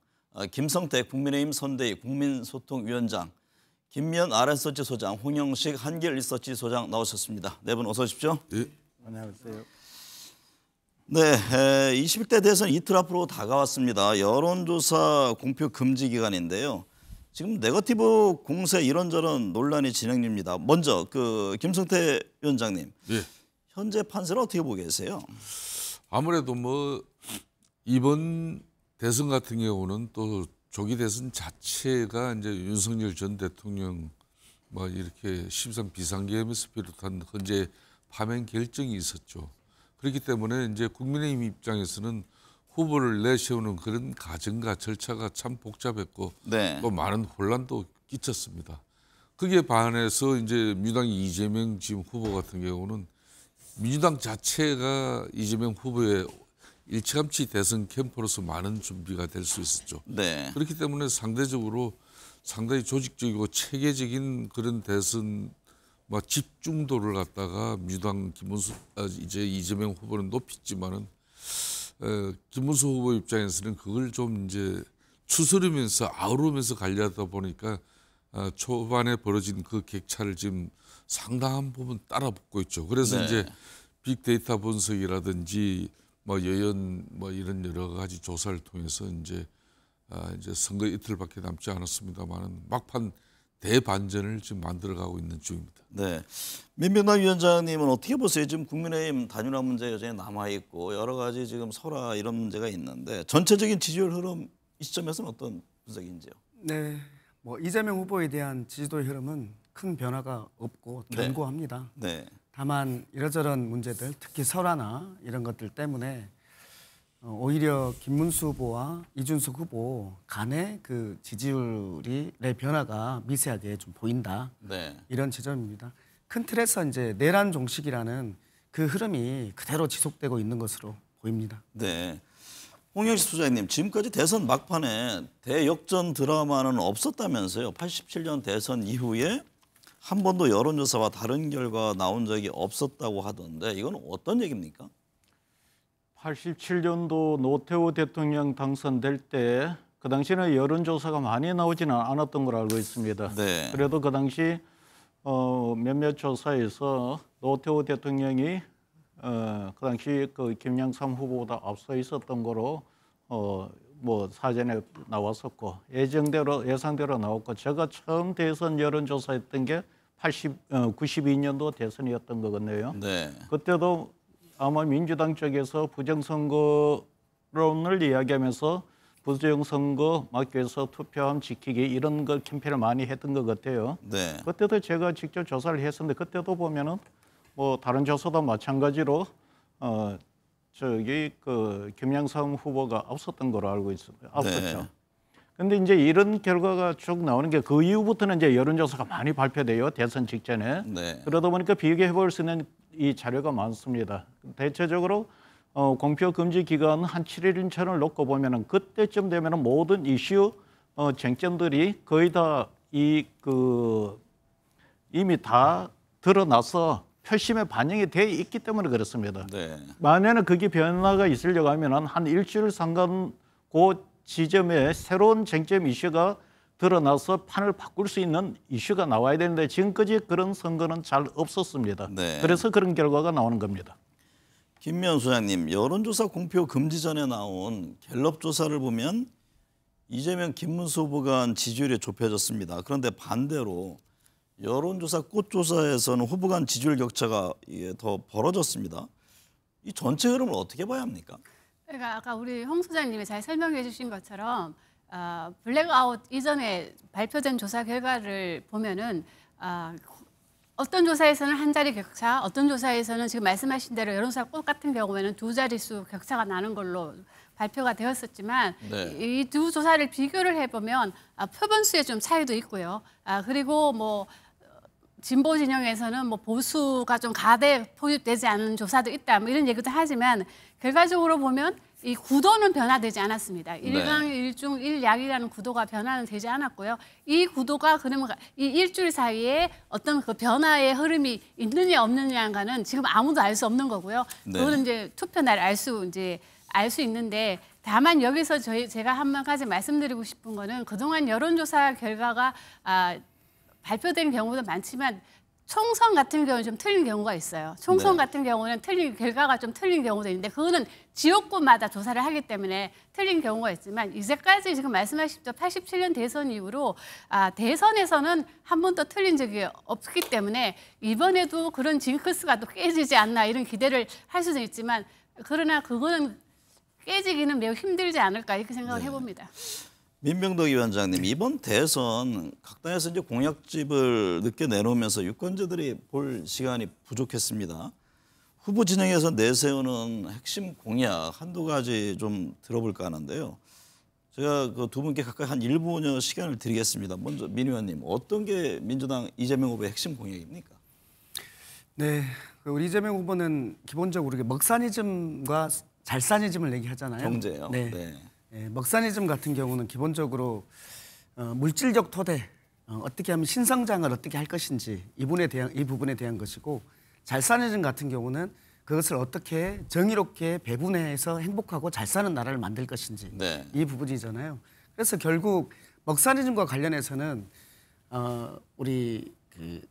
김성태 국민의힘 선대위 국민소통위원장, 김미연 RS서치 소장, 홍영식 한길리서치 소장 나오셨습니다. 네 분 어서 오십시오. 네. 안녕하세요. 네, 21대 대선 이틀 앞으로 다가왔습니다. 여론조사 공표 금지 기간인데요. 지금 네거티브 공세 이런저런 논란이 진행 중입니다. 먼저 김성태 위원장님. 네. 현재 판세를 어떻게 보고 계세요? 아무래도 뭐 이번 대선 같은 경우는 또 조기 대선 자체가 이제 윤석열 전 대통령 뭐 이렇게 심상 비상계엄에서 비롯한 현재 파면 결정이 있었죠. 그렇기 때문에 이제 국민의힘 입장에서는 후보를 내세우는 그런 과정과 절차가 참 복잡했고 네. 또 많은 혼란도 끼쳤습니다. 거기에 반해서 이제 민주당 이재명 지금 후보 같은 경우는 민주당 자체가 이재명 후보의 일찌감치 대선 캠프로서 많은 준비가 될 수 있었죠. 네. 그렇기 때문에 상대적으로 상당히 조직적이고 체계적인 그런 대선 집중도를 갖다가 민주당 이제 이재명 후보는 높였지만은 김문수 후보 입장에서는 그걸 좀 이제 추스르면서 아우르면서 관리하다 보니까 초반에 벌어진 그 격차를 지금 상당한 부분 따라붙고 있죠. 그래서 네. 이제 빅데이터 분석이라든지 여연 이런 여러 가지 조사를 통해서 이제 선거 이틀밖에 남지 않았습니다만은 막판 대반전을 지금 만들어가고 있는 중입니다. 네. 민병당 위원장님은 어떻게 보세요? 지금 국민의힘 단일화 문제 여전히 남아 있고 여러 가지 지금 설화 이런 문제가 있는데 전체적인 지지율 흐름 이 시점에서는 어떤 분석인지요? 네, 이재명 후보에 대한 지지도 흐름은 큰 변화가 없고 견고합니다. 네. 다만 이러저런 문제들, 특히 설화나 이런 것들 때문에 오히려 김문수 후보와 이준석 후보 간의 그 지지율의 변화가 미세하게 좀 보인다. 네. 이런 지점입니다. 큰 틀에서 이제 내란 종식이라는 그 흐름이 그대로 지속되고 있는 것으로 보입니다. 네. 홍영식 소장님, 지금까지 대선 막판에 대역전 드라마는 없었다면서요? 87년 대선 이후에 한 번도 여론조사와 다른 결과 나온 적이 없었다고 하던데 이건 어떤 얘기입니까? 87년도 노태우 대통령 당선될 때 그 당시에는 여론조사가 많이 나오지는 않았던 걸로 알고 있습니다. 네. 그래도 그 당시 몇몇 조사에서 노태우 대통령이 그 당시 그 김영삼 후보보다 앞서 있었던 거로 사전에 나왔었고 예상대로 나왔고 제가 처음 대선 여론조사했던 게 92년도 대선이었던 거겠네요. 네. 그때도 아마 민주당 쪽에서 부정선거론을 이야기하면서 부정선거 막기 위해서 투표함 지키기 이런 거 캠페인을 많이 했던 것 같아요. 네. 그때도 제가 직접 조사를 했었는데 그때도 보면은 다른 조사도 마찬가지로 그 김영삼 후보가 앞섰던 걸로 알고 있습니다. 앞섰죠. 네. 근데 이제 이런 결과가 쭉 나오는 게 그 이후부터는 이제 여론조사가 많이 발표돼요. 대선 직전에. 네. 그러다 보니까 비교해 볼 수 있는 이 자료가 많습니다. 대체적으로 공표 금지 기간 한 7일 전을 놓고 보면은 그때쯤 되면은 모든 이슈 쟁점들이 거의 다 이미 다 드러나서 표심에 반영이 돼 있기 때문에 그렇습니다. 네. 만약에 그게 변화가 있으려고 하면은 한 일주일 상간 그 지점에 새로운 쟁점 이슈가 드러나서 판을 바꿀 수 있는 이슈가 나와야 되는데 지금까지 그런 선거는 잘 없었습니다. 네. 그래서 그런 결과가 나오는 겁니다. 김미연 소장님, 여론조사 공표 금지 전에 나온 갤럽 조사를 보면 이재명, 김문수 후보 간 지지율이 좁혀졌습니다. 그런데 반대로 여론조사 꽃조사에서는 후보 간 지지율 격차가 더 벌어졌습니다. 이 전체 흐름을 어떻게 봐야 합니까? 그러니까 아까 우리 홍 소장님이 잘 설명해 주신 것처럼 블랙아웃 이전에 발표된 조사 결과를 보면은 어떤 조사에서는 한 자리 격차, 어떤 조사에서는 지금 말씀하신 대로 여론조사 꽃 같은 경우에는 두 자릿수 격차가 나는 걸로 발표가 되었었지만 네. 이 두 조사를 비교를 해보면 표본수에 좀 차이도 있고요. 그리고 진보 진영에서는 보수가 좀 가대 포집되지 않은 조사도 있다 이런 얘기도 하지만 결과적으로 보면 이 구도는 변화되지 않았습니다. 일강 일중 일약이라는 구도가 변화는 되지 않았고요. 이 구도가 그러면 이 일주일 사이에 어떤 그 변화의 흐름이 있느냐 없느냐가는 지금 아무도 알 수 없는 거고요. 네. 그거는 이제 투표 날 알 수 있는데 다만 여기서 제가 한 가지 말씀드리고 싶은 거는 그동안 여론조사 결과가 발표된 경우도 많지만 총선 같은 경우는 좀 틀린 경우가 있어요. 총선 네. 같은 경우는 결과가 좀 틀린 경우도 있는데 그거는 지역구마다 조사를 하기 때문에 틀린 경우가 있지만 이제까지 지금 말씀하신 87년 대선 이후로 대선에서는 한 번도 틀린 적이 없기 때문에 이번에도 그런 징크스가 또 깨지지 않나 이런 기대를 할 수는 있지만 그러나 그거는 깨지기는 매우 힘들지 않을까 이렇게 생각을 해봅니다. 민병덕 위원장님, 이번 대선 각 당에서 이제 공약집을 늦게 내놓으면서 유권자들이 볼 시간이 부족했습니다. 후보 진영에서 내세우는 핵심 공약 한두 가지 좀 들어볼까 하는데요. 제가 그 두 분께 각각 한 1분여 시간을 드리겠습니다. 먼저 민 의원님, 어떤 게 민주당 이재명 후보의 핵심 공약입니까? 네, 우리 이재명 후보는 기본적으로 먹사니즘과 잘사니즘을 얘기하잖아요. 경제요. 네. 네, 먹사니즘 같은 경우는 기본적으로 물질적 토대, 어떻게 하면 신성장을 어떻게 할 것인지 이 부분에 대한 것이고, 잘사니즘 같은 경우는 그것을 어떻게 정의롭게 배분해서 행복하고 잘 사는 나라를 만들 것인지 네. 이 부분이잖아요. 그래서 결국 먹사니즘과 관련해서는 우리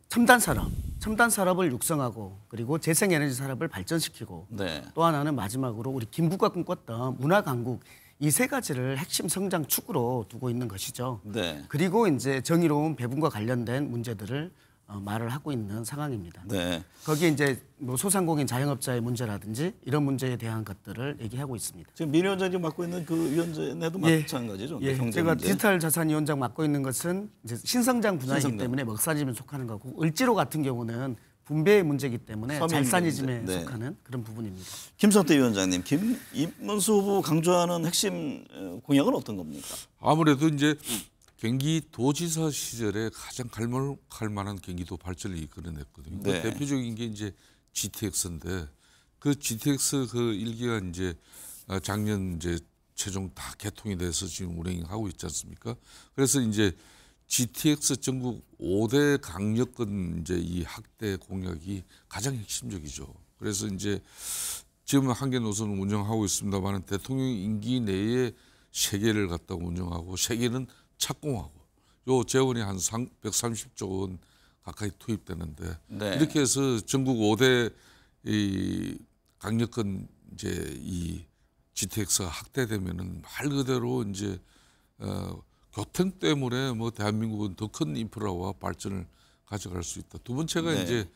첨단 산업을 육성하고 그리고 재생에너지 산업을 발전시키고 네. 또 하나는 마지막으로 우리 김구가 꿈꿨던 문화 강국 이 세 가지를 핵심 성장 축으로 두고 있는 것이죠. 네. 그리고 이제 정의로운 배분과 관련된 문제들을 말을 하고 있는 상황입니다. 네. 거기에 이제 뭐 소상공인 자영업자의 문제라든지 이런 문제에 대한 것들을 얘기하고 있습니다. 지금 민 위원장이 맡고 있는 그 위원회도 마찬가지죠. 예, 경제 제가 문제. 디지털 자산위원장 맡고 있는 것은 이제 신성장 분야이기 때문에 먹사니즘에 속하는 거고, 을지로 같은 경우는 분배의 문제이기 때문에 잘사니즘에 네. 속하는 그런 부분입니다. 김성태 위원장님, 김문수 후보 강조하는 핵심 공약은 어떤 겁니까? 아무래도 이제 경기도지사 시절에 가장 갈망할 만한 경기도 발전을 이끌어냈거든요. 네. 그 대표적인 게 이제 GTX인데 그 GTX 그 일기가 이제 작년 이제 최종 다 개통이 돼서 지금 운행하고 있지 않습니까? 그래서 이제 GTX 전국 5대 강력권 이제 이 확대 공약이 가장 핵심적이죠. 그래서 이제 지금 한개 노선을 운영하고 있습니다만 대통령 임기 내에 3개를 갖다 운영하고 3개는 착공하고 요 재원이 한 130조 원 가까이 투입되는데 네. 이렇게 해서 전국 5대 이 강력권 이제 이 GTX가 확대되면은 말 그대로 이제 교통 때문에 뭐 대한민국은 더 큰 인프라와 발전을 가져갈 수 있다. 두 번째가 네. 이제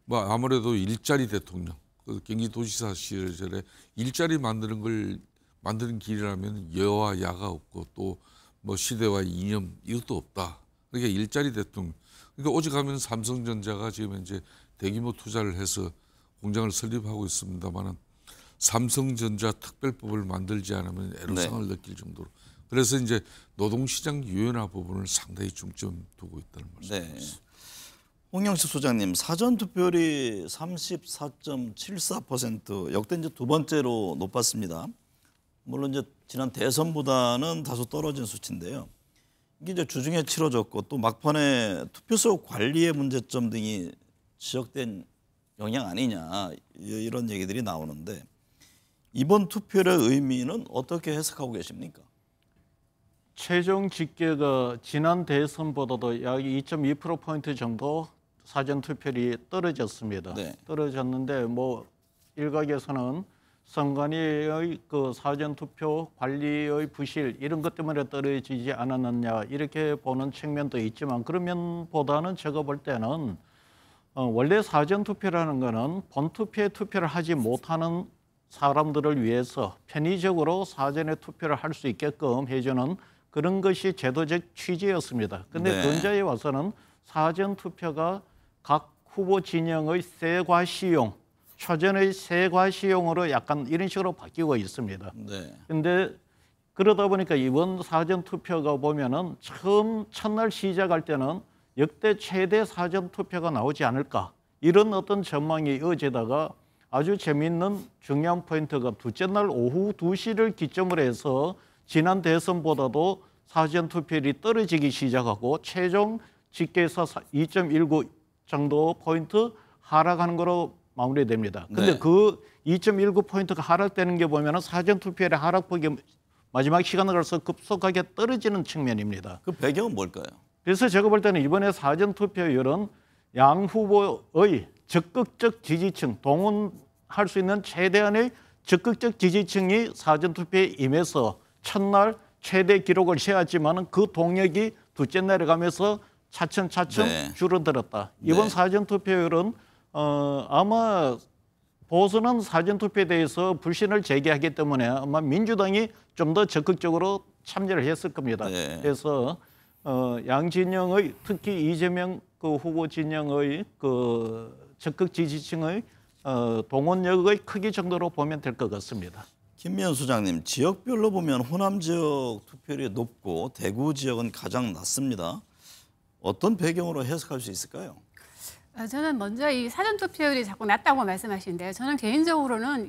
뭐 아무래도 일자리 대통령. 그 경기도지사 시절에 일자리 만드는 길이라면 여와 야가 없고 또 뭐 시대와 이념 이것도 없다. 그러니까 일자리 대통령. 그러니까 오직 하면 삼성전자가 지금 이제 대규모 투자를 해서 공장을 설립하고 있습니다만은 삼성전자 특별법을 만들지 않으면 애로사항을 느낄 정도로. 그래서 이제 노동시장 유연화 부분을 상당히 중점 두고 있다는 말씀입니다. 네. 홍영식 소장님, 사전 투표율이 34.74% 역대 이제 두 번째로 높았습니다. 물론 이제 지난 대선보다는 다소 떨어진 수치인데요. 이게 이제 주중에 치러졌고 또 막판에 투표소 관리의 문제점 등이 지적된 영향 아니냐 이런 얘기들이 나오는데 이번 투표의 의미는 어떻게 해석하고 계십니까? 최종 집계가 지난 대선보다도 약 2.2%포인트 정도 사전 투표율이 떨어졌습니다. 네. 떨어졌는데 뭐 일각에서는 선관위의 그 사전 투표 관리의 부실 이런 것 때문에 떨어지지 않았느냐 이렇게 보는 측면도 있지만 그런 면보다는 제가 볼 때는 원래 사전 투표라는 거는 본투표에 투표를 하지 못하는 사람들을 위해서 편의적으로 사전에 투표를 할 수 있게끔 해주는 그런 것이 제도적 취지였습니다. 그런데 네. 현재에 와서는 사전 투표가 각 후보 진영의 세과시용, 초전의 세과시용으로 약간 이런 식으로 바뀌고 있습니다. 네. 그런데 그러다 보니까 이번 사전 투표가 보면은 처음 첫날 시작할 때는 역대 최대 사전 투표가 나오지 않을까 이런 어떤 전망이 이어지다가 아주 재미있는 중요한 포인트가 둘째 날 오후 2시를 기점으로 해서 지난 대선보다도 사전 투표율이 떨어지기 시작하고 최종 집계에서 2.19 정도 포인트 하락하는 거로 마무리됩니다. 근데 네. 그 2.19 포인트가 하락되는 게 보면은 사전 투표율의 하락폭이 마지막 시간을 걸어서 급속하게 떨어지는 측면입니다. 그 배경은 뭘까요? 그래서 제가 볼 때는 이번에 사전 투표율은 양 후보의 적극적 지지층, 동원할 수 있는 최대한의 적극적 지지층이 사전 투표에 임해서 첫날 최대 기록을 세웠지만 그 동력이 둘째 날에 가면서 차츰 네. 줄어들었다. 이번 네. 사전 투표율은 아마 보수는 사전 투표에 대해서 불신을 제기하기 때문에 아마 민주당이 좀 더 적극적으로 참여를 했을 겁니다. 네. 그래서 양 진영의 특히 이재명 그 후보 진영의 그 적극 지지층의 동원력의 크기 정도로 보면 될 것 같습니다. 김미연 소장님, 지역별로 보면 호남 지역 투표율이 높고 대구 지역은 가장 낮습니다. 어떤 배경으로 해석할 수 있을까요? 저는 먼저 이 사전 투표율이 자꾸 낮다고 말씀하시는데요. 저는 개인적으로는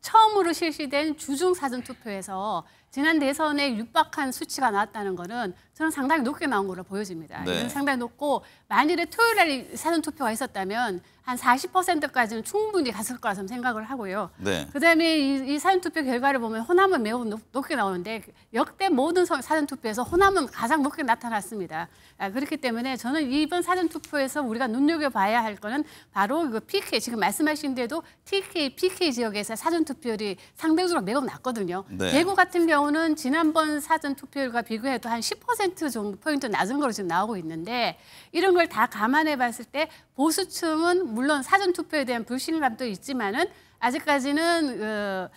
처음으로 실시된 주중 사전 투표에서 지난 대선에 육박한 수치가 나왔다는 것은 저는 상당히 높게 나온 걸로 보여집니다. 네. 이건 상당히 높고 만일에 토요일 날 사전 투표가 있었다면 한 40%까지는 충분히 갔을 거라 저는 생각을 하고요. 네. 그다음에 이 사전 투표 결과를 보면 호남은 매우 높게 나오는데 역대 모든 사전 투표에서 호남은 가장 높게 나타났습니다. 그렇기 때문에 저는 이번 사전 투표에서 우리가 눈여겨봐야 할 거는 바로 그 PK, 지금 말씀하신 대로 TK, PK 지역에서 사전 투표율이 상대적으로 매우 낮거든요. 네. 대구 같은 경우는 지난번 사전 투표율과 비교해도 한 10% 정도 포인트 낮은 걸로 지금 나오고 있는데 이런 걸 다 감안해 봤을 때 보수층은 물론 사전 투표에 대한 불신감도 있지만은 아직까지는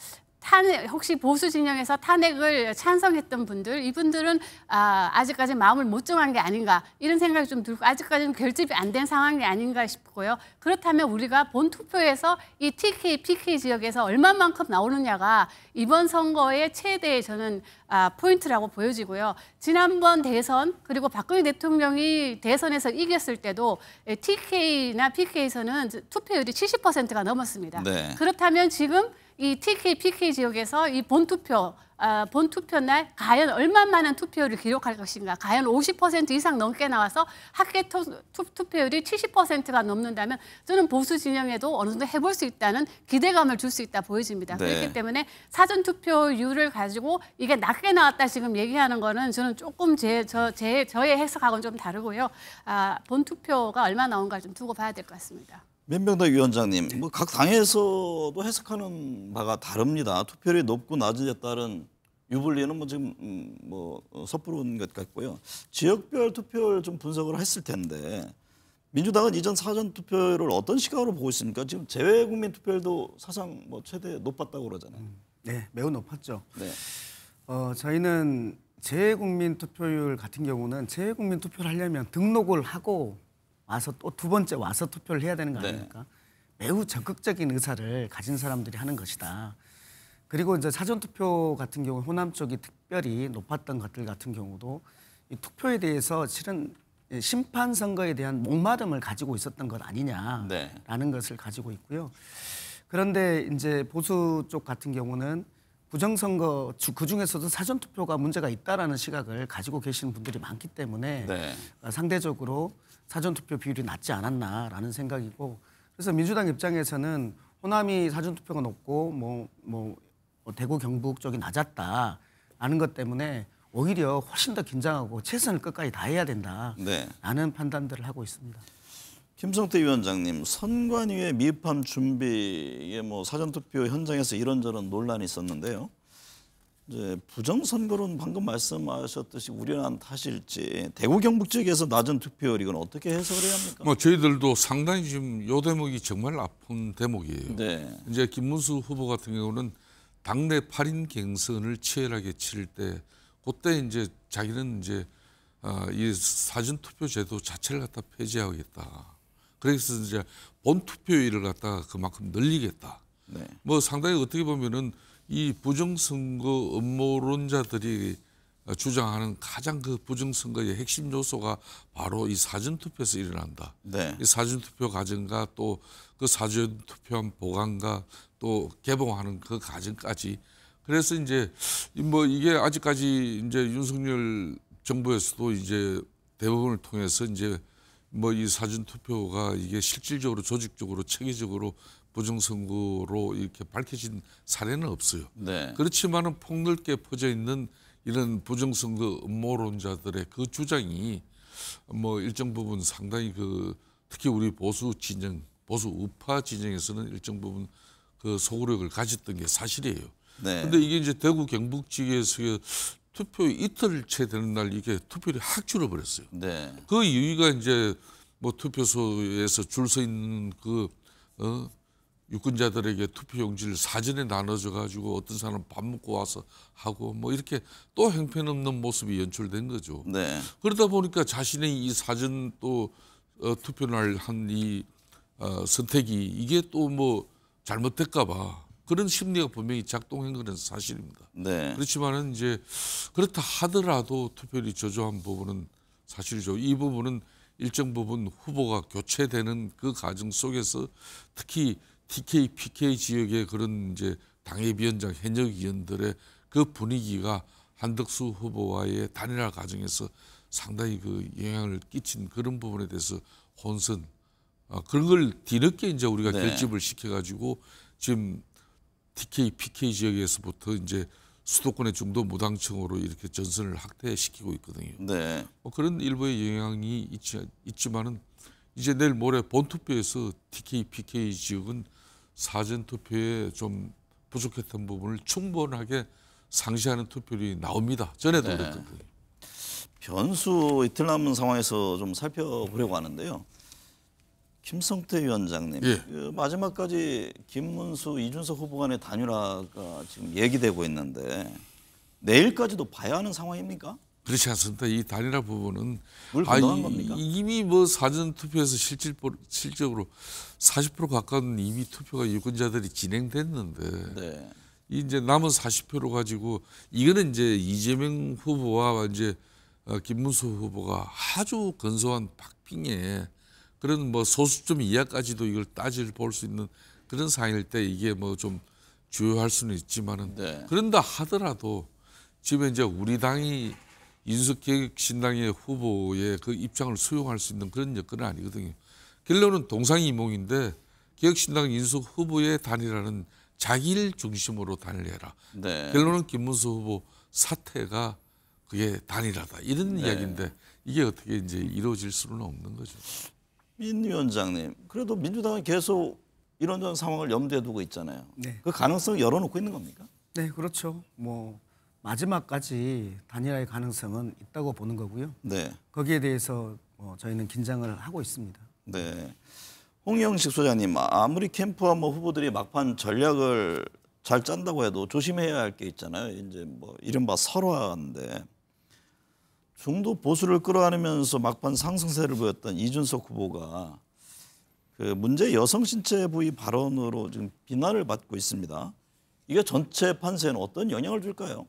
혹시 보수 진영에서 탄핵을 찬성했던 분들, 이분들은 아직까지 마음을 못 정한 게 아닌가 이런 생각이 좀 들고 아직까지는 결집이 안 된 상황이 아닌가 싶고요. 그렇다면 우리가 본 투표에서 이 TK, PK 지역에서 얼마만큼 나오느냐가 이번 선거의 최대의 저는 포인트라고 보여지고요. 지난번 대선 그리고 박근혜 대통령이 대선에서 이겼을 때도 TK나 PK에서는 투표율이 70%가 넘었습니다. 네. 그렇다면 지금 이 TK, PK 지역에서 이 본투표 날 과연 얼마만한 투표율을 기록할 것인가, 과연 50% 이상 넘게 나와서 학계 투표율이 70%가 넘는다면 저는 보수 진영에도 어느 정도 해볼 수 있다는 기대감을 줄 수 있다 보여집니다. 네. 그렇기 때문에 사전 투표율을 가지고 이게 낮게 나왔다 지금 얘기하는 거는 저는 조금 저의 해석하고는 좀 다르고요. 본 투표가 얼마 나온가 좀 두고 봐야 될 것 같습니다. 맨병덕 위원장님, 뭐 각 당에서도 해석하는 바가 다릅니다. 투표율이 높고 낮은에 따른 유불리는 뭐 지금 섣부른 것 같고요. 지역별 투표율 좀 분석을 했을 텐데 민주당은 이전 사전 투표율을 어떤 시각으로 보고 있습니까? 지금 재외국민 투표율도 사상 최대 높았다고 그러잖아요. 네, 매우 높았죠. 네. 저희는 재외국민 투표율 같은 경우는 재외국민 투표를 하려면 등록을 하고 와서 또 두 번째 와서 투표를 해야 되는 거 아닙니까? 매우 적극적인 의사를 가진 사람들이 하는 것이다. 그리고 이제 사전 투표 같은 경우 호남 쪽이 특별히 높았던 것들 같은 경우도 이 투표에 대해서 실은 심판 선거에 대한 목마름을 가지고 있었던 것 아니냐라는 것을 가지고 있고요. 그런데 이제 보수 쪽 같은 경우는 부정선거 그 중에서도 사전 투표가 문제가 있다라는 시각을 가지고 계시는 분들이 많기 때문에 상대적으로 사전 투표 비율이 낮지 않았나라는 생각이고, 그래서 민주당 입장에서는 호남이 사전 투표가 높고 대구 경북 쪽이 낮았다라는 것 때문에 오히려 훨씬 더 긴장하고 최선을 끝까지 다해야 된다라는 판단들을 하고 있습니다. 김성태 위원장님, 선관위의 미흡한 준비에 사전 투표 현장에서 이런저런 논란이 있었는데요. 이제 부정선거론 방금 말씀하셨듯이 우려난 탓일지 대구 경북 지역에서 낮은 투표율 이건 어떻게 해석을 해야 합니까? 저희들도 상당히 지금 이 대목이 정말 아픈 대목이에요. 네. 이제 김문수 후보 같은 경우는 당내 8인 경선을 치열하게 치를 때 그때 이제 자기는 이제 이 사전 투표 제도 자체를 갖다 폐지하겠다. 그래서 이제 본 투표율을 갖다가 그만큼 늘리겠다. 네. 상당히 어떻게 보면은 이 부정선거 음모론자들이 주장하는 가장 그 부정선거의 핵심 요소가 바로 이 사전투표에서 일어난다. 네. 이 사전투표 과정과 또 그 사전투표한 보관과 또 개봉하는 그 과정까지. 그래서 이제 이게 아직까지 이제 윤석열 정부에서도 이제 대법원을 통해서 이제 이 사전투표가 이게 실질적으로 조직적으로 체계적으로 부정선거로 이렇게 밝혀진 사례는 없어요. 네. 그렇지만은 폭넓게 퍼져 있는 이런 부정선거 음모론자들의 그 주장이 일정 부분 상당히 특히 우리 보수 진영, 보수 우파 진영에서는 일정 부분 그 소구력을 가졌던 게 사실이에요. 네. 근데 이게 이제 대구 경북 지역에서 투표 이틀째 되는 날 이게 투표율이 확 줄어버렸어요. 네. 그 이유가 이제 투표소에서 줄 서 있는 유권자들에게 투표용지를 사전에 나눠줘 가지고 어떤 사람은 밥 먹고 와서 하고 이렇게 또 형편없는 모습이 연출된 거죠. 네. 그러다 보니까 자신의 이 사전 또 투표날 한 이 선택이 이게 또 잘못될까 봐 그런 심리가 분명히 작동한 것은 사실입니다. 네. 그렇지만은 이제 그렇다 하더라도 투표율이 저조한 부분은 사실이죠. 이 부분은 일정 부분 후보가 교체되는 그 과정 속에서 특히 TK, PK 지역의 그런 이제 당협위원장 현역 의원들의 그 분위기가 한덕수 후보와의 단일화 과정에서 상당히 그 영향을 끼친 그런 부분에 대해서 혼선 그런 걸 뒤늦게 이제 우리가 네. 결집을 시켜가지고 지금 TK, PK 지역에서부터 이제 수도권의 중도 무당층으로 이렇게 전선을 확대시키고 있거든요. 네. 뭐 그런 일부의 영향이 있지만은 이제 내일 모레 본투표에서 TK, PK 지역은 사전 투표에 좀 부족했던 부분을 충분하게 상쇄하는 투표율이 나옵니다. 전에도 네. 그랬거든요. 변수 이틀 남은 상황에서 좀 살펴보려고 하는데요. 김성태 위원장님, 예. 그 마지막까지 김문수, 이준석 후보 간의 단일화가 지금 얘기되고 있는데 내일까지도 봐야 하는 상황입니까? 그렇지 않습니다. 이 단일화 부분은 뭘 건너간 겁니까? 이미 뭐 사전 투표에서 실질적으로 40% 가까운 이미 투표가 유권자들이 진행됐는데 네. 이제 남은 40표로 가지고 이거는 이제 이재명 후보와 이제 김문수 후보가 아주 근소한 박빙에 그런 뭐 소수점 이하까지도 이걸 따질 볼 수 있는 그런 상황일 때 이게 뭐 좀 주요할 수는 있지만은 네. 그런다 하더라도 지금 이제 우리 당이 윤석열신당의 후보의 그 입장을 수용할 수 있는 그런 여건은 아니거든요. 결론은 동상이몽인데 개혁신당 인수 후보의 단일화는 자기를 중심으로 단일해라. 네. 결론은 김문수 후보 사퇴가 그게 단일화다. 이런 네. 이야기인데 이게 어떻게 이제 이루어질 수는 없는 거죠. 민 위원장님, 그래도 민주당은 계속 이런저런 상황을 염두에 두고 있잖아요. 네. 그 가능성을 열어놓고 있는 겁니까? 네, 그렇죠. 뭐 마지막까지 단일화의 가능성은 있다고 보는 거고요. 네. 거기에 대해서 저희는 긴장을 하고 있습니다. 네. 홍영식 소장님, 아무리 캠프와 뭐 후보들이 막판 전략을 잘 짠다고 해도 조심해야 할 게 있잖아요. 이제 뭐 이른바 설화인데 중도 보수를 끌어안으면서 막판 상승세를 보였던 이준석 후보가 그 문제 여성 신체 부위 발언으로 지금 비난을 받고 있습니다. 이게 전체 판세에는 어떤 영향을 줄까요?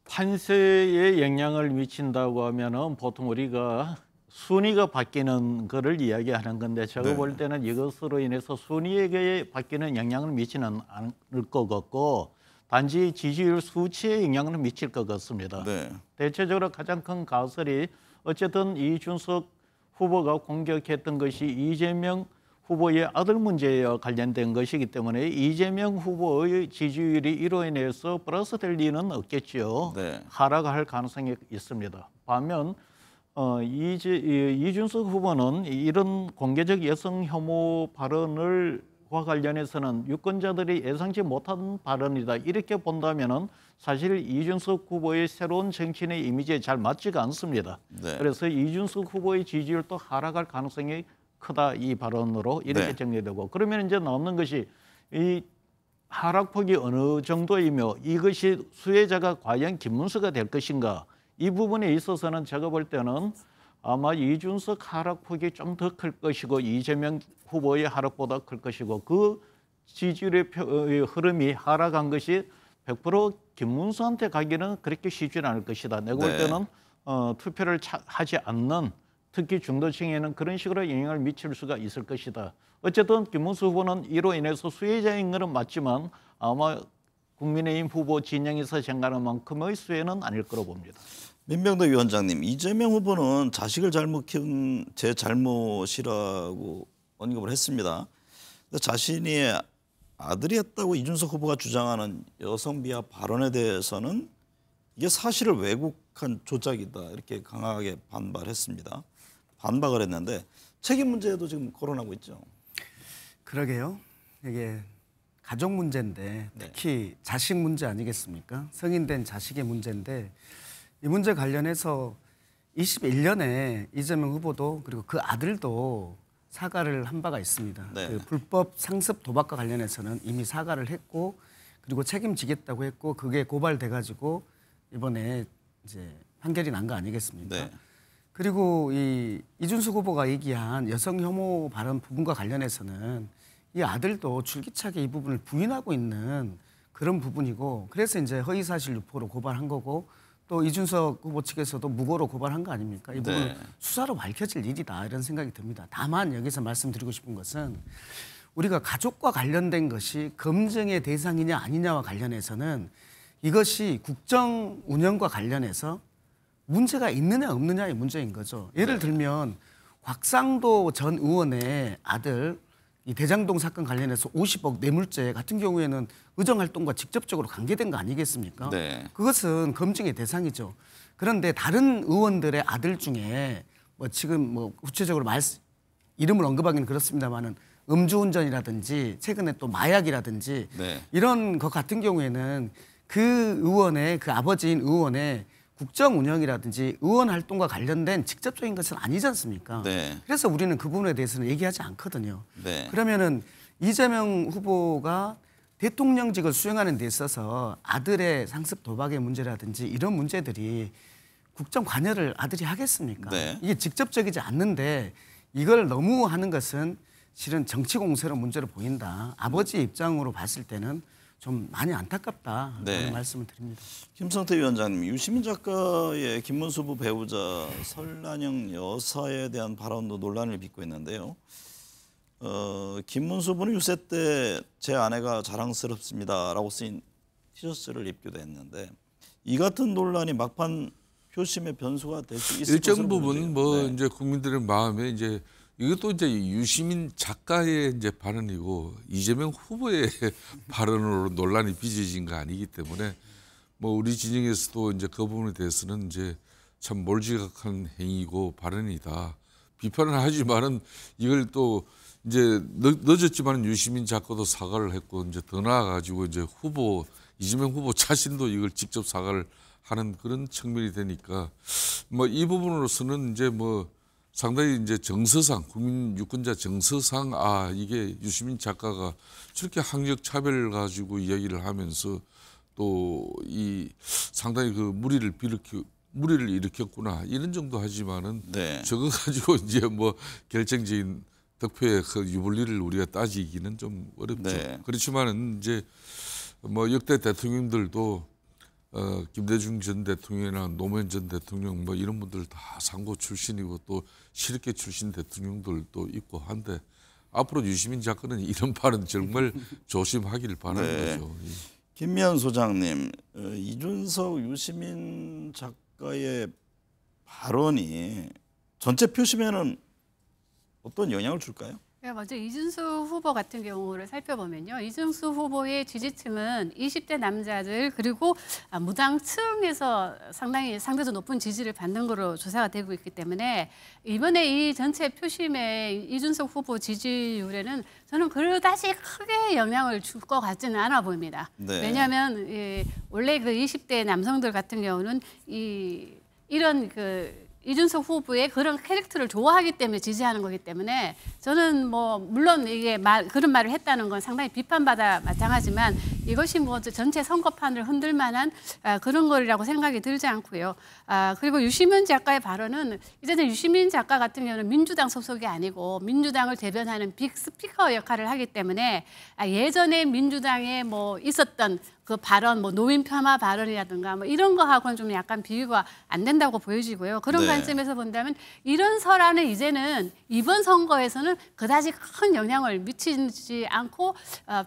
판세에 영향을 미친다고 하면은 보통 우리가 순위가 바뀌는 거를 이야기하는 건데 제가 네. 볼 때는 이것으로 인해서 순위에게 바뀌는 영향을 미치는 않을 것 같고 단지 지지율 수치에 영향을 미칠 것 같습니다. 네. 대체적으로 가장 큰 가설이 어쨌든 이준석 후보가 공격했던 것이 이재명 후보의 아들 문제와 관련된 것이기 때문에 이재명 후보의 지지율이 이로 인해서 플러스 될 리는 없겠죠. 네. 하락할 가능성이 있습니다. 반면 이준석 후보는 이런 공개적 여성 혐오 발언과 관련해서는 유권자들이 예상치 못한 발언이다. 이렇게 본다면은 사실 이준석 후보의 새로운 정치인의 이미지에 잘 맞지가 않습니다. 네. 그래서 이준석 후보의 지지율도 하락할 가능성이 크다. 이 발언으로 이렇게 네. 정리되고 그러면 이제 남는 것이 이 하락폭이 어느 정도이며 이것이 수혜자가 과연 김문수가 될 것인가. 이 부분에 있어서는 제가 볼 때는 아마 이준석 하락폭이 좀 더 클 것이고 이재명 후보의 하락보다 클 것이고 그 지지율의 흐름이 하락한 것이 100% 김문수한테 가기는 그렇게 쉽지는 않을 것이다. 내가 볼 네. 때는 투표를 하지 않는 특히 중도층에는 그런 식으로 영향을 미칠 수가 있을 것이다. 어쨌든 김문수 후보는 이로 인해서 수혜자인 것은 맞지만 아마 국민의힘 후보 진영에서 생각하는 만큼의 수혜는 아닐 거로 봅니다. 민병대 위원장님, 이재명 후보는 자식을 잘못 키운 제 잘못이라고 언급을 했습니다. 근데 자신이 아들이 했다고 이준석 후보가 주장하는 여성 비하 발언에 대해서는 이게 사실을 왜곡한 조작이다 이렇게 강하게 반박을 했는데 책임 문제도 지금 거론하고 있죠. 그러게요. 이게 가족 문제인데 특히 자식 문제 아니겠습니까? 성인된 자식의 문제인데 이 문제 관련해서 21년에 이재명 후보도 그리고 그 아들도 사과를 한 바가 있습니다. 네. 그 불법 상습 도박과 관련해서는 이미 사과를 했고 그리고 책임지겠다고 했고 그게 고발돼 가지고 이번에 이제 판결이 난 거 아니겠습니까? 네. 그리고 이준석 후보가 얘기한 여성 혐오 발언 부분과 관련해서는 이 아들도 줄기차게 이 부분을 부인하고 있는 그런 부분이고 그래서 이제 허위사실 유포로 고발한 거고 또 이준석 후보 측에서도 무고로 고발한 거 아닙니까? 이 부분은 네. 수사로 밝혀질 일이다 이런 생각이 듭니다. 다만 여기서 말씀드리고 싶은 것은 우리가 가족과 관련된 것이 검증의 대상이냐 아니냐와 관련해서는 이것이 국정 운영과 관련해서 문제가 있느냐 없느냐의 문제인 거죠. 예를 들면 곽상도 전 의원의 아들 이 대장동 사건 관련해서 50억 뇌물죄 같은 경우에는 의정활동과 직접적으로 관계된 거 아니겠습니까? 네. 그것은 검증의 대상이죠. 그런데 다른 의원들의 아들 중에 뭐 지금 뭐 구체적으로 이름을 언급하기는 그렇습니다만은 음주운전이라든지 최근에 또 마약이라든지 네. 이런 것 같은 경우에는 그 의원의 그 아버지인 의원의 국정 운영이라든지 의원 활동과 관련된 직접적인 것은 아니지 않습니까? 네. 그래서 우리는 그 부분에 대해서는 얘기하지 않거든요. 네. 그러면은 이재명 후보가 대통령직을 수행하는 데 있어서 아들의 상습 도박의 문제라든지 이런 문제들이 국정 관여를 아들이 하겠습니까? 네. 이게 직접적이지 않는데 이걸 너무 하는 것은 실은 정치 공세로 문제로 보인다. 아버지 입장으로 봤을 때는 좀 많이 안타깝다. 네. 그런 말씀을 드립니다. 김성태 위원장님, 유시민 작가의 김문수 후보 배우자 설란영 여사에 대한 발언도 논란을 빚고 있는데요. 김문수 후보는 유세 때 제 아내가 자랑스럽습니다라고 쓰인 티셔츠를 입기도 했는데 이 같은 논란이 막판 표심의 변수가 될 수 있을 일정 것으로 부분 보여져요. 뭐 네. 이제 국민들의 마음에 이제 이것도 이제 유시민 작가의 이제 발언이고 이재명 후보의 발언으로 논란이 빚어진 거 아니기 때문에 뭐 우리 진영에서도 이제 그 부분에 대해서는 이제 참 몰지각한 행위고 발언이다. 비판을 하지만은 이걸 또 이제 늦었지만 유시민 작가도 사과를 했고 이제 더 나아가지고 이제 이재명 후보 자신도 이걸 직접 사과를 하는 그런 측면이 되니까 뭐 이 부분으로서는 이제 뭐 상당히 이제 정서상 국민 유권자 정서상 이게 유시민 작가가 저렇게 학력 차별을 가지고 이야기를 하면서 또 이 상당히 그 무리를 일으켰구나 이런 정도 하지만은 네. 저거 가지고 이제 뭐 결정적인 득표의 그 유불리를 우리가 따지기는 좀 어렵죠. 네. 그렇지만은 이제 뭐 역대 대통령들도 김대중 전 대통령이나 노무현 전 대통령 뭐 이런 분들 다 상고 출신이고 또 실업계 출신 대통령들도 있고 한데 앞으로 유시민 작가는 이런 발언 정말 조심하기를 바라는 네. 거죠. 김미연 소장님, 이준석 유시민 작가의 발언이 전체 표심에는 어떤 영향을 줄까요? 먼저 이준수 후보 같은 경우를 살펴보면요. 이준수 후보의 지지층은 20대 남자들 그리고 무당층에서 상당히 상대적으로 높은 지지를 받는 것으로 조사가 되고 있기 때문에 이번에 이 전체 표심의 이준석 후보 지지율에는 저는 그다지 크게 영향을 줄 것 같지는 않아 보입니다. 네. 왜냐하면 원래 그 20대 남성들 같은 경우는 이런 이준석 후보의 그런 캐릭터를 좋아하기 때문에 지지하는 거기 때문에 저는 뭐 물론 이게 그런 말을 했다는 건 상당히 비판받아 마땅하지만 이것이 뭐 전체 선거판을 흔들 만한 그런 거라고 생각이 들지 않고요. 그리고 유시민 작가의 발언은 이제는 유시민 작가 같은 경우는 민주당 소속이 아니고 민주당을 대변하는 빅 스피커 역할을 하기 때문에 예전에 민주당에 뭐 있었던 그 발언, 뭐 노인 폄하 발언이라든가 뭐 이런 거하고는 좀 약간 비교가 안 된다고 보여지고요. 그런 네. 관점에서 본다면 이런 설화는 이제는 이번 선거에서는 그다지 큰 영향을 미치지 않고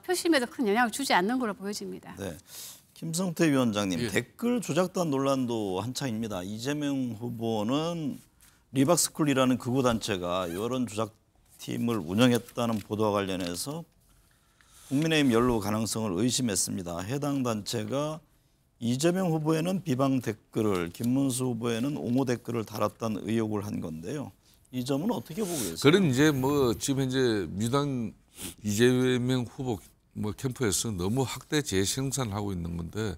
표심에도 큰 영향을 주지 않는 걸로 보여집니다. 네. 김성태 위원장님, 예. 댓글 조작단 논란도 한창입니다. 이재명 후보는 리박스쿨이라는 극우 단체가 여론 조작팀을 운영했다는 보도와 관련해서 국민의힘 연루 가능성을 의심했습니다. 해당 단체가 이재명 후보에는 비방 댓글을, 김문수 후보에는 옹호 댓글을 달았다는 의혹을 한 건데요. 이 점은 어떻게 보고 계세요? 그런 이제 뭐 지금 현재 민주당 이재명 후보 뭐 캠프에서 너무 학대 재생산하고 있는 건데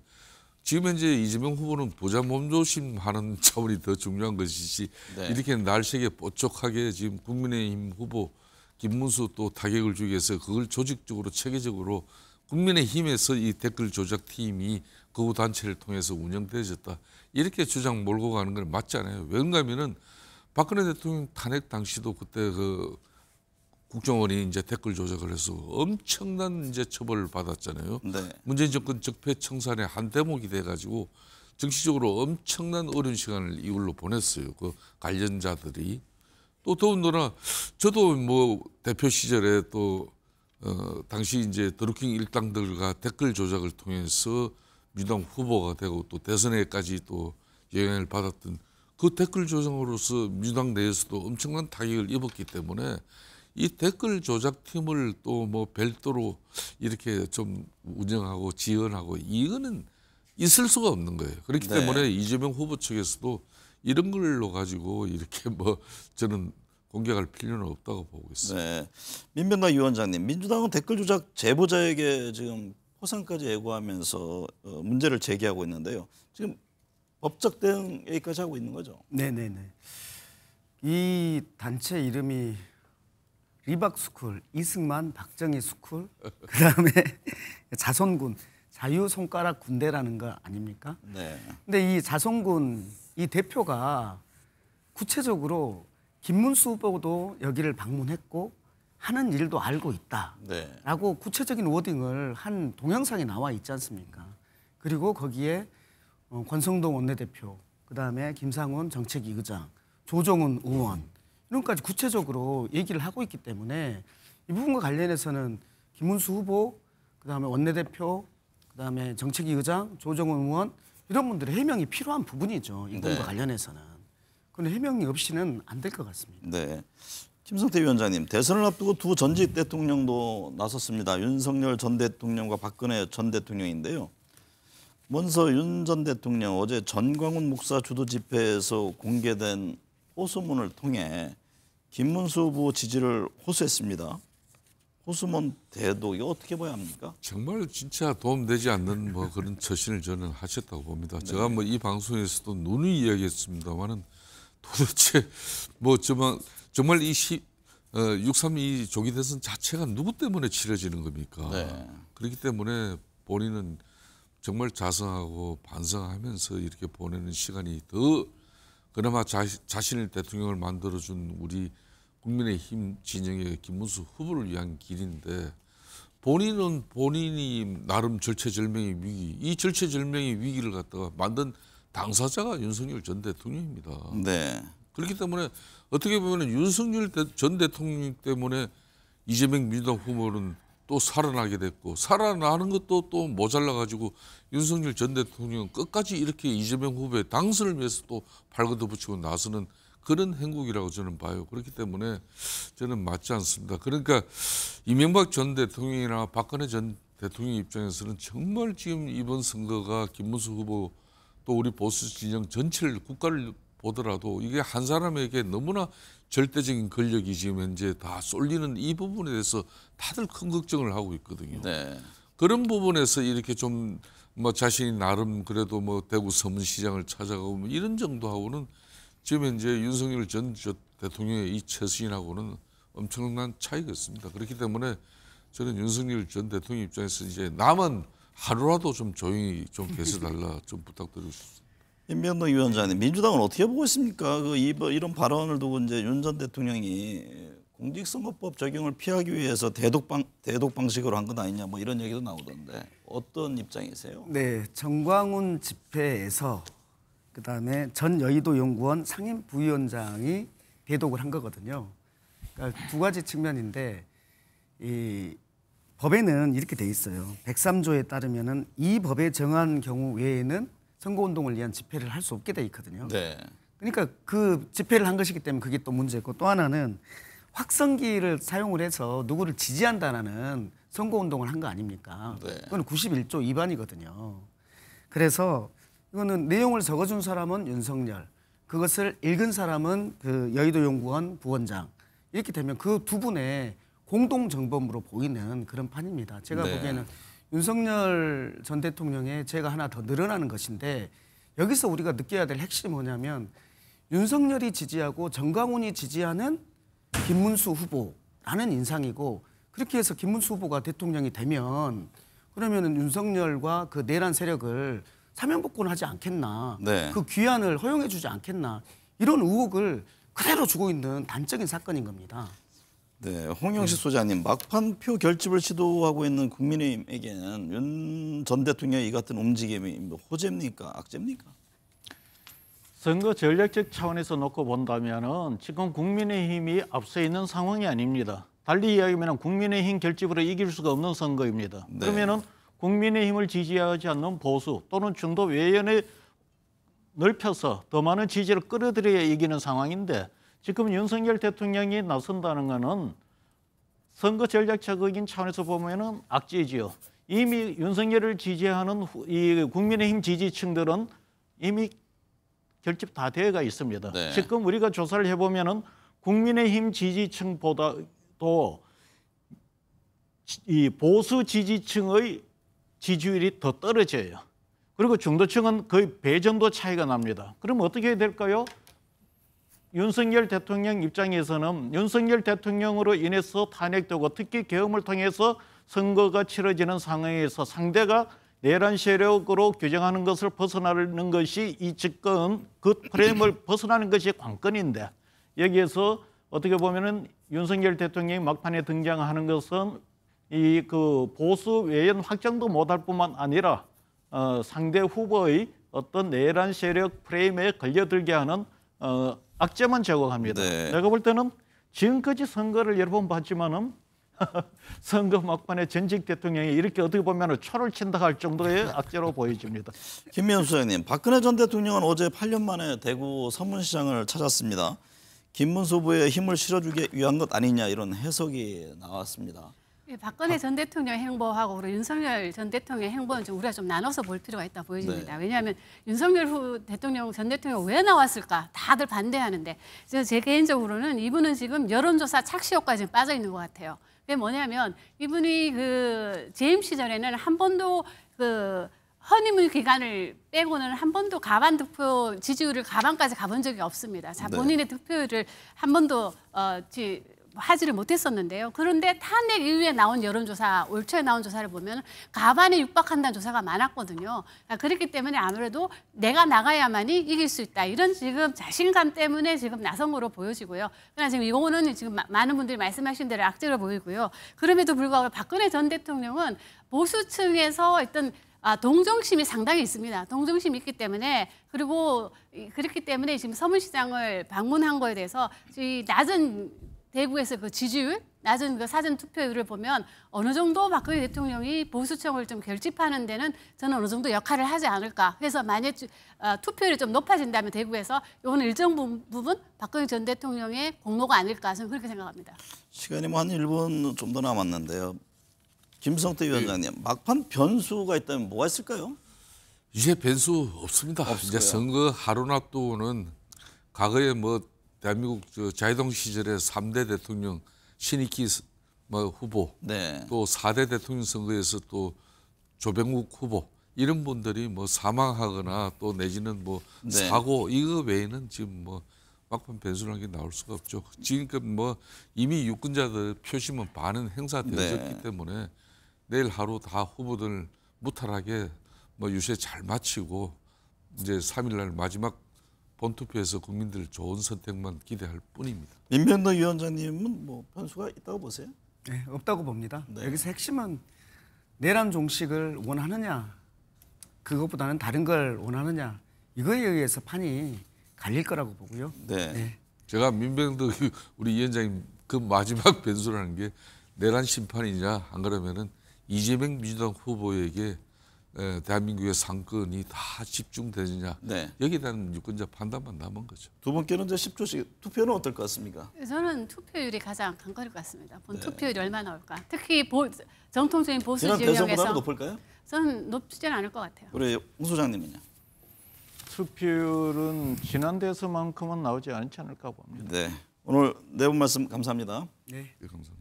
지금 현재 이재명 후보는 보자 몸조심하는 차원이 더 중요한 것이지 네. 이렇게 날색에 뽀족하게 지금 국민의힘 후보 김문수 또 타격을 주기 위해서 그걸 조직적으로 체계적으로 국민의힘에서 이 댓글 조작팀이 그 단체를 통해서 운영되어졌다. 이렇게 주장 몰고 가는 건 맞지 않아요. 왜냐하면은 박근혜 대통령 탄핵 당시도 그때 그 국정원이 이제 댓글 조작을 해서 엄청난 이제 처벌을 받았잖아요. 네. 문재인 정권 적폐 청산의 한 대목이 돼가지고 정치적으로 엄청난 어려운 시간을 이걸로 보냈어요. 그 관련자들이. 또 더군다나 저도 뭐 대표 시절에 또 당시 이제 드루킹 일당들과 댓글 조작을 통해서 민주당 후보가 되고 또 대선에까지 또 영향을 받았던 그 댓글 조작으로서 민주당 내에서도 엄청난 타격을 입었기 때문에 이 댓글 조작팀을 또 뭐 별도로 이렇게 좀 운영하고 지원하고 이거는 있을 수가 없는 거예요. 그렇기 네. 때문에 이재명 후보 측에서도 이런 걸로 가지고 이렇게 뭐 저는 공격할 필요는 없다고 보고 있습니다. 네. 민병가 위원장님, 민주당은 댓글 조작 제보자에게 지금 포상까지 예고하면서 문제를 제기하고 있는데요. 지금 법적 대응 여기까지 하고 있는 거죠? 네네네. 이 단체 이름이 리박스쿨, 이승만, 박정희 스쿨, 그다음에 자손군, 자유손가락 군대라는 거 아닙니까? 네. 근데 이 자손군 이 대표가 구체적으로 김문수 후보도 여기를 방문했고 하는 일도 알고 있다라고 네. 구체적인 워딩을 한 동영상이 나와 있지 않습니까? 그리고 거기에 권성동 원내대표, 그다음에 김상훈 정책위 의장, 조정훈 의원 이런 것까지 구체적으로 얘기를 하고 있기 때문에 이 부분과 관련해서는 김문수 후보, 그다음에 원내대표, 그다음에 정책위 의장, 조정훈 의원 이런 분들의 해명이 필요한 부분이죠. 이 부분과 네. 관련해서는. 그런데 해명이 없이는 안 될 것 같습니다. 네. 김성태 위원장님, 대선을 앞두고 두 전직 대통령도 나섰습니다. 윤석열 전 대통령과 박근혜 전 대통령인데요. 먼저 윤 전 대통령 어제 전광훈 목사 주도 집회에서 공개된 호소문을 통해 김문수 후보 지지를 호소했습니다. 호소문 대도 이거 어떻게 봐야 합니까? 정말 진짜 도움되지 않는 뭐 그런 처신을 저는 하셨다고 봅니다. 제가 뭐 이 방송에서도 누누이 이야기했습니다만은 도대체 뭐 정말 이 6.32 조기 대선 자체가 누구 때문에 치러지는 겁니까? 네. 그렇기 때문에 본인은 정말 자성하고 반성하면서 이렇게 보내는 시간이 더 그나마 자신을 대통령을 만들어준 우리 국민의힘 진영의 김문수 후보를 위한 길인데 본인은 본인이 나름 절체절명의 위기, 이 절체절명의 위기를 갖다가 만든 당사자가 윤석열 전 대통령입니다. 네. 그렇기 때문에 어떻게 보면 윤석열 전 대통령 때문에 이재명 민주당 후보는 또 살아나게 됐고 살아나는 것도 또 모자라가지고 윤석열 전 대통령은 끝까지 이렇게 이재명 후보의 당선을 위해서 또 발걷어붙이고 나서는 그런 행국이라고 저는 봐요. 그렇기 때문에 저는 맞지 않습니다. 그러니까 이명박 전 대통령이나 박근혜 전 대통령 입장에서는 정말 지금 이번 선거가 김문수 후보 또 우리 보수 진영 전체를 국가를 보더라도 이게 한 사람에게 너무나 절대적인 권력이 지금 현재 다 쏠리는 이 부분에 대해서 다들 큰 걱정을 하고 있거든요. 네. 그런 부분에서 이렇게 좀 뭐 자신이 나름 그래도 뭐 대구 서문시장을 찾아가고 뭐 이런 정도하고는 지금 현재 윤석열 전 대통령의 이 처신하고는 엄청난 차이가 있습니다. 그렇기 때문에 저는 윤석열 전 대통령 입장에서 이제 남은 하루라도 좀 조용히 좀 계셔달라 좀 부탁드리고 싶습니다. 임병동 위원장님, 민주당은 어떻게 보고 있습니까? 이런 발언을 두고 이제 윤 전 대통령이 공직선거법 적용을 피하기 위해서 대독 방식으로 한 건 아니냐 뭐 이런 얘기도 나오던데 어떤 입장이세요? 네, 정광훈 집회에서 그다음에 전 여의도 연구원 상임 부위원장이 대독을 한 거거든요. 그러니까 두 가지 측면인데 이 법에는 이렇게 돼 있어요. 103조에 따르면은 이 법에 정한 경우 외에는 선거운동을 위한 집회를 할 수 없게 돼 있거든요. 네. 그러니까 그 집회를 한 것이기 때문에 그게 또 문제고 또 하나는 확성기를 사용을 해서 누구를 지지한다는 선거운동을 한 거 아닙니까? 네. 그건 91조 위반이거든요. 그래서 이거는 내용을 적어준 사람은 윤석열, 그것을 읽은 사람은 그 여의도연구원 부원장 이렇게 되면 그 두 분의 공동정범으로 보이는 그런 판입니다. 제가 네. 보기에는 윤석열 전 대통령의 죄가 하나 더 늘어나는 것인데 여기서 우리가 느껴야 될 핵심이 뭐냐면 윤석열이 지지하고 정광훈이 지지하는 김문수 후보라는 인상이고 그렇게 해서 김문수 후보가 대통령이 되면 그러면은 윤석열과 그 내란 세력을 사면복권하지 않겠나, 네. 그 귀환을 허용해주지 않겠나 이런 의혹을 그대로 주고 있는 단적인 사건인 겁니다. 네, 홍영식 소장님, 막판 표 결집을 시도하고 있는 국민의힘에게는 윤 전 대통령의 이 같은 움직임이 뭐 호재입니까, 악재입니까? 선거 전략적 차원에서 놓고 본다면은 지금 국민의힘이 앞서 있는 상황이 아닙니다. 달리 이야기하면 국민의힘 결집으로 이길 수가 없는 선거입니다. 네. 그러면은 국민의힘을 지지하지 않는 보수 또는 중도 외연에 넓혀서 더 많은 지지를 끌어들여야 이기는 상황인데 지금 윤석열 대통령이 나선다는 것은 선거 전략적인 차원에서 보면은 악재지요. 이미 윤석열을 지지하는 이 국민의힘 지지층들은 이미 결집 다 되어가 있습니다. 네. 지금 우리가 조사를 해보면은 국민의힘 지지층보다도 이 보수 지지층의 지지율이 더 떨어져요. 그리고 중도층은 거의 배 정도 차이가 납니다. 그럼 어떻게 해야 될까요? 윤석열 대통령 입장에서는 윤석열 대통령으로 인해서 탄핵되고 특히 계엄을 통해서 선거가 치러지는 상황에서 상대가 내란 세력으로 규정하는 것을 벗어나는 것이 이 집권 그 프레임을 벗어나는 것이 관건인데 여기에서 어떻게 보면은 윤석열 대통령이 막판에 등장하는 것은 이 그 보수 외연 확장도 못할 뿐만 아니라 상대 후보의 어떤 내란 세력 프레임에 걸려들게 하는 악재만 제공합니다. 네. 내가 볼 때는 지금까지 선거를 여러 번 봤지만은 선거 막판에 전직 대통령이 이렇게 어떻게 보면 초를 친다 할 정도의 악재로 보여집니다. 김미연 소장님, 박근혜 전 대통령은 어제 8년 만에 대구 서문시장을 찾았습니다. 김문수 후보에 힘을 실어주기 위한 것 아니냐 이런 해석이 나왔습니다. 박근혜 전 대통령 행보하고 우리 윤석열 전 대통령 행보는 좀 우리가 좀 나눠서 볼 필요가 있다 보여집니다. 네. 왜냐하면 윤석열 전 대통령 왜 나왔을까? 다들 반대하는데 제 개인적으로는 이분은 지금 여론조사 착시 효과에 지금 빠져 있는 것 같아요. 그게 뭐냐면 이분이 그 재임 시절에는 한 번도 그 허니문 기간을 빼고는 한 번도 가반 득표 지지율을 가반까지 가본 적이 없습니다. 자, 본인의 득표율을 한 번도 하지를 못했었는데요. 그런데 탄핵 이후에 나온 여론조사, 올 초에 나온 조사를 보면 가반에 육박한다는 조사가 많았거든요. 그렇기 때문에 아무래도 내가 나가야만이 이길 수 있다. 이런 지금 자신감 때문에 지금 나선 거로 보여지고요. 그러나 지금 이거는 지금 많은 분들이 말씀하신 대로 악재로 보이고요. 그럼에도 불구하고 박근혜 전 대통령은 보수층에서 어떤 동정심이 상당히 있습니다. 동정심이 있기 때문에 그리고 그렇기 때문에 지금 서문시장을 방문한 거에 대해서 이 낮은 대구에서 그 지지율, 낮은 그 사전 투표율을 보면 어느 정도 박근혜 대통령이 보수층을 좀 결집하는 데는 저는 어느 정도 역할을 하지 않을까. 그래서 만약 투표율이 좀 높아진다면 대구에서 이거는 일정 부분 박근혜 전 대통령의 공로가 아닐까 저는 그렇게 생각합니다. 시간이 뭐 한 1분 좀 더 남았는데요. 김성태 위원장님, 막판 변수가 있다면 뭐가 있을까요? 이제 변수 없습니다. 이제 선거 하루 앞두고는 과거에 뭐 대한민국 자유당 시절에 3대 대통령 신익희 후보, 네. 또 4대 대통령 선거에서 또 조병국 후보 이런 분들이 뭐 사망하거나 또 내지는 뭐 사고 이거 외에는 지금 뭐 막판 변수라는 게 나올 수가 없죠. 지금껏 뭐 이미 유권자들 표심은 반은 행사되었기 때문에 내일 하루 다 후보들 무탈하게 뭐 유세 잘 마치고 이제 3일날 마지막 본투표에서 국민들 좋은 선택만 기대할 뿐입니다. 민병도 위원장님은 뭐 변수가 있다고 보세요? 네, 없다고 봅니다. 네. 여기서 핵심은 내란 종식을 원하느냐, 그것보다는 다른 걸 원하느냐 이거에 의해서 판이 갈릴 거라고 보고요. 네. 네. 제가 민병도 우리 위원장님 그 마지막 변수라는 게 내란 심판이냐 안 그러면은 이재명 민주당 후보에게 대한민국의 상권이 다 집중되느냐 여기에 대한 유권자 판단만 남은 거죠. 두 분께는 이제 10초씩 투표는 어떨 것 같습니까? 저는 투표율이 가장 관건일 것 같습니다. 본 투표율이 얼마나 나올까? 특히 정통적인 보수 지난 대선보다는 진영에서 높을까요? 저는 높지는 않을 것 같아요. 우리 홍 소장님은요? 투표율은 지난 대선만큼은 나오지 않지 않을까 봅니다. 네, 오늘 네 분 말씀 감사합니다. 네. 네, 감사합니다.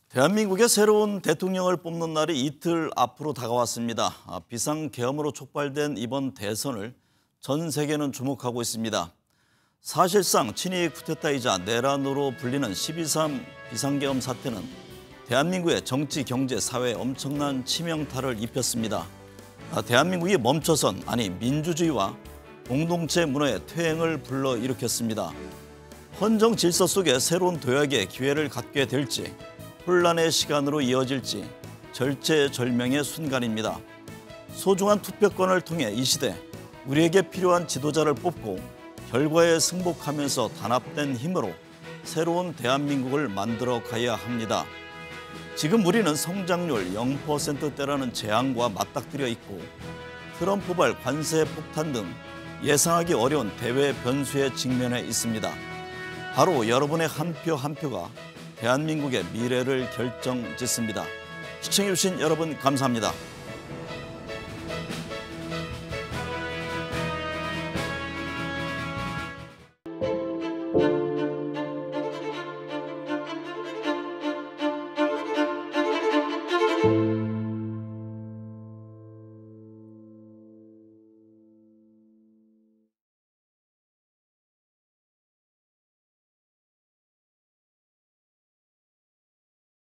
대한민국의 새로운 대통령을 뽑는 날이 이틀 앞으로 다가왔습니다. 비상계엄으로 촉발된 이번 대선을 전 세계는 주목하고 있습니다. 사실상 친이익 쿠데타이자 내란으로 불리는 12.3 비상계엄 사태는 대한민국의 정치, 경제, 사회에 엄청난 치명타를 입혔습니다. 대한민국이 멈춰선, 아니 민주주의와 공동체 문화의 퇴행을 불러일으켰습니다. 헌정 질서 속에 새로운 도약의 기회를 갖게 될지 혼란의 시간으로 이어질지 절체절명의 순간입니다. 소중한 투표권을 통해 이 시대 우리에게 필요한 지도자를 뽑고 결과에 승복하면서 단합된 힘으로 새로운 대한민국을 만들어 가야 합니다. 지금 우리는 성장률 0%대라는 재앙과 맞닥뜨려 있고 트럼프발 관세 폭탄 등 예상하기 어려운 대외 변수에 직면해 있습니다. 바로 여러분의 한 표 한 표가 대한민국의 미래를 결정짓습니다. 시청해주신 여러분 감사합니다.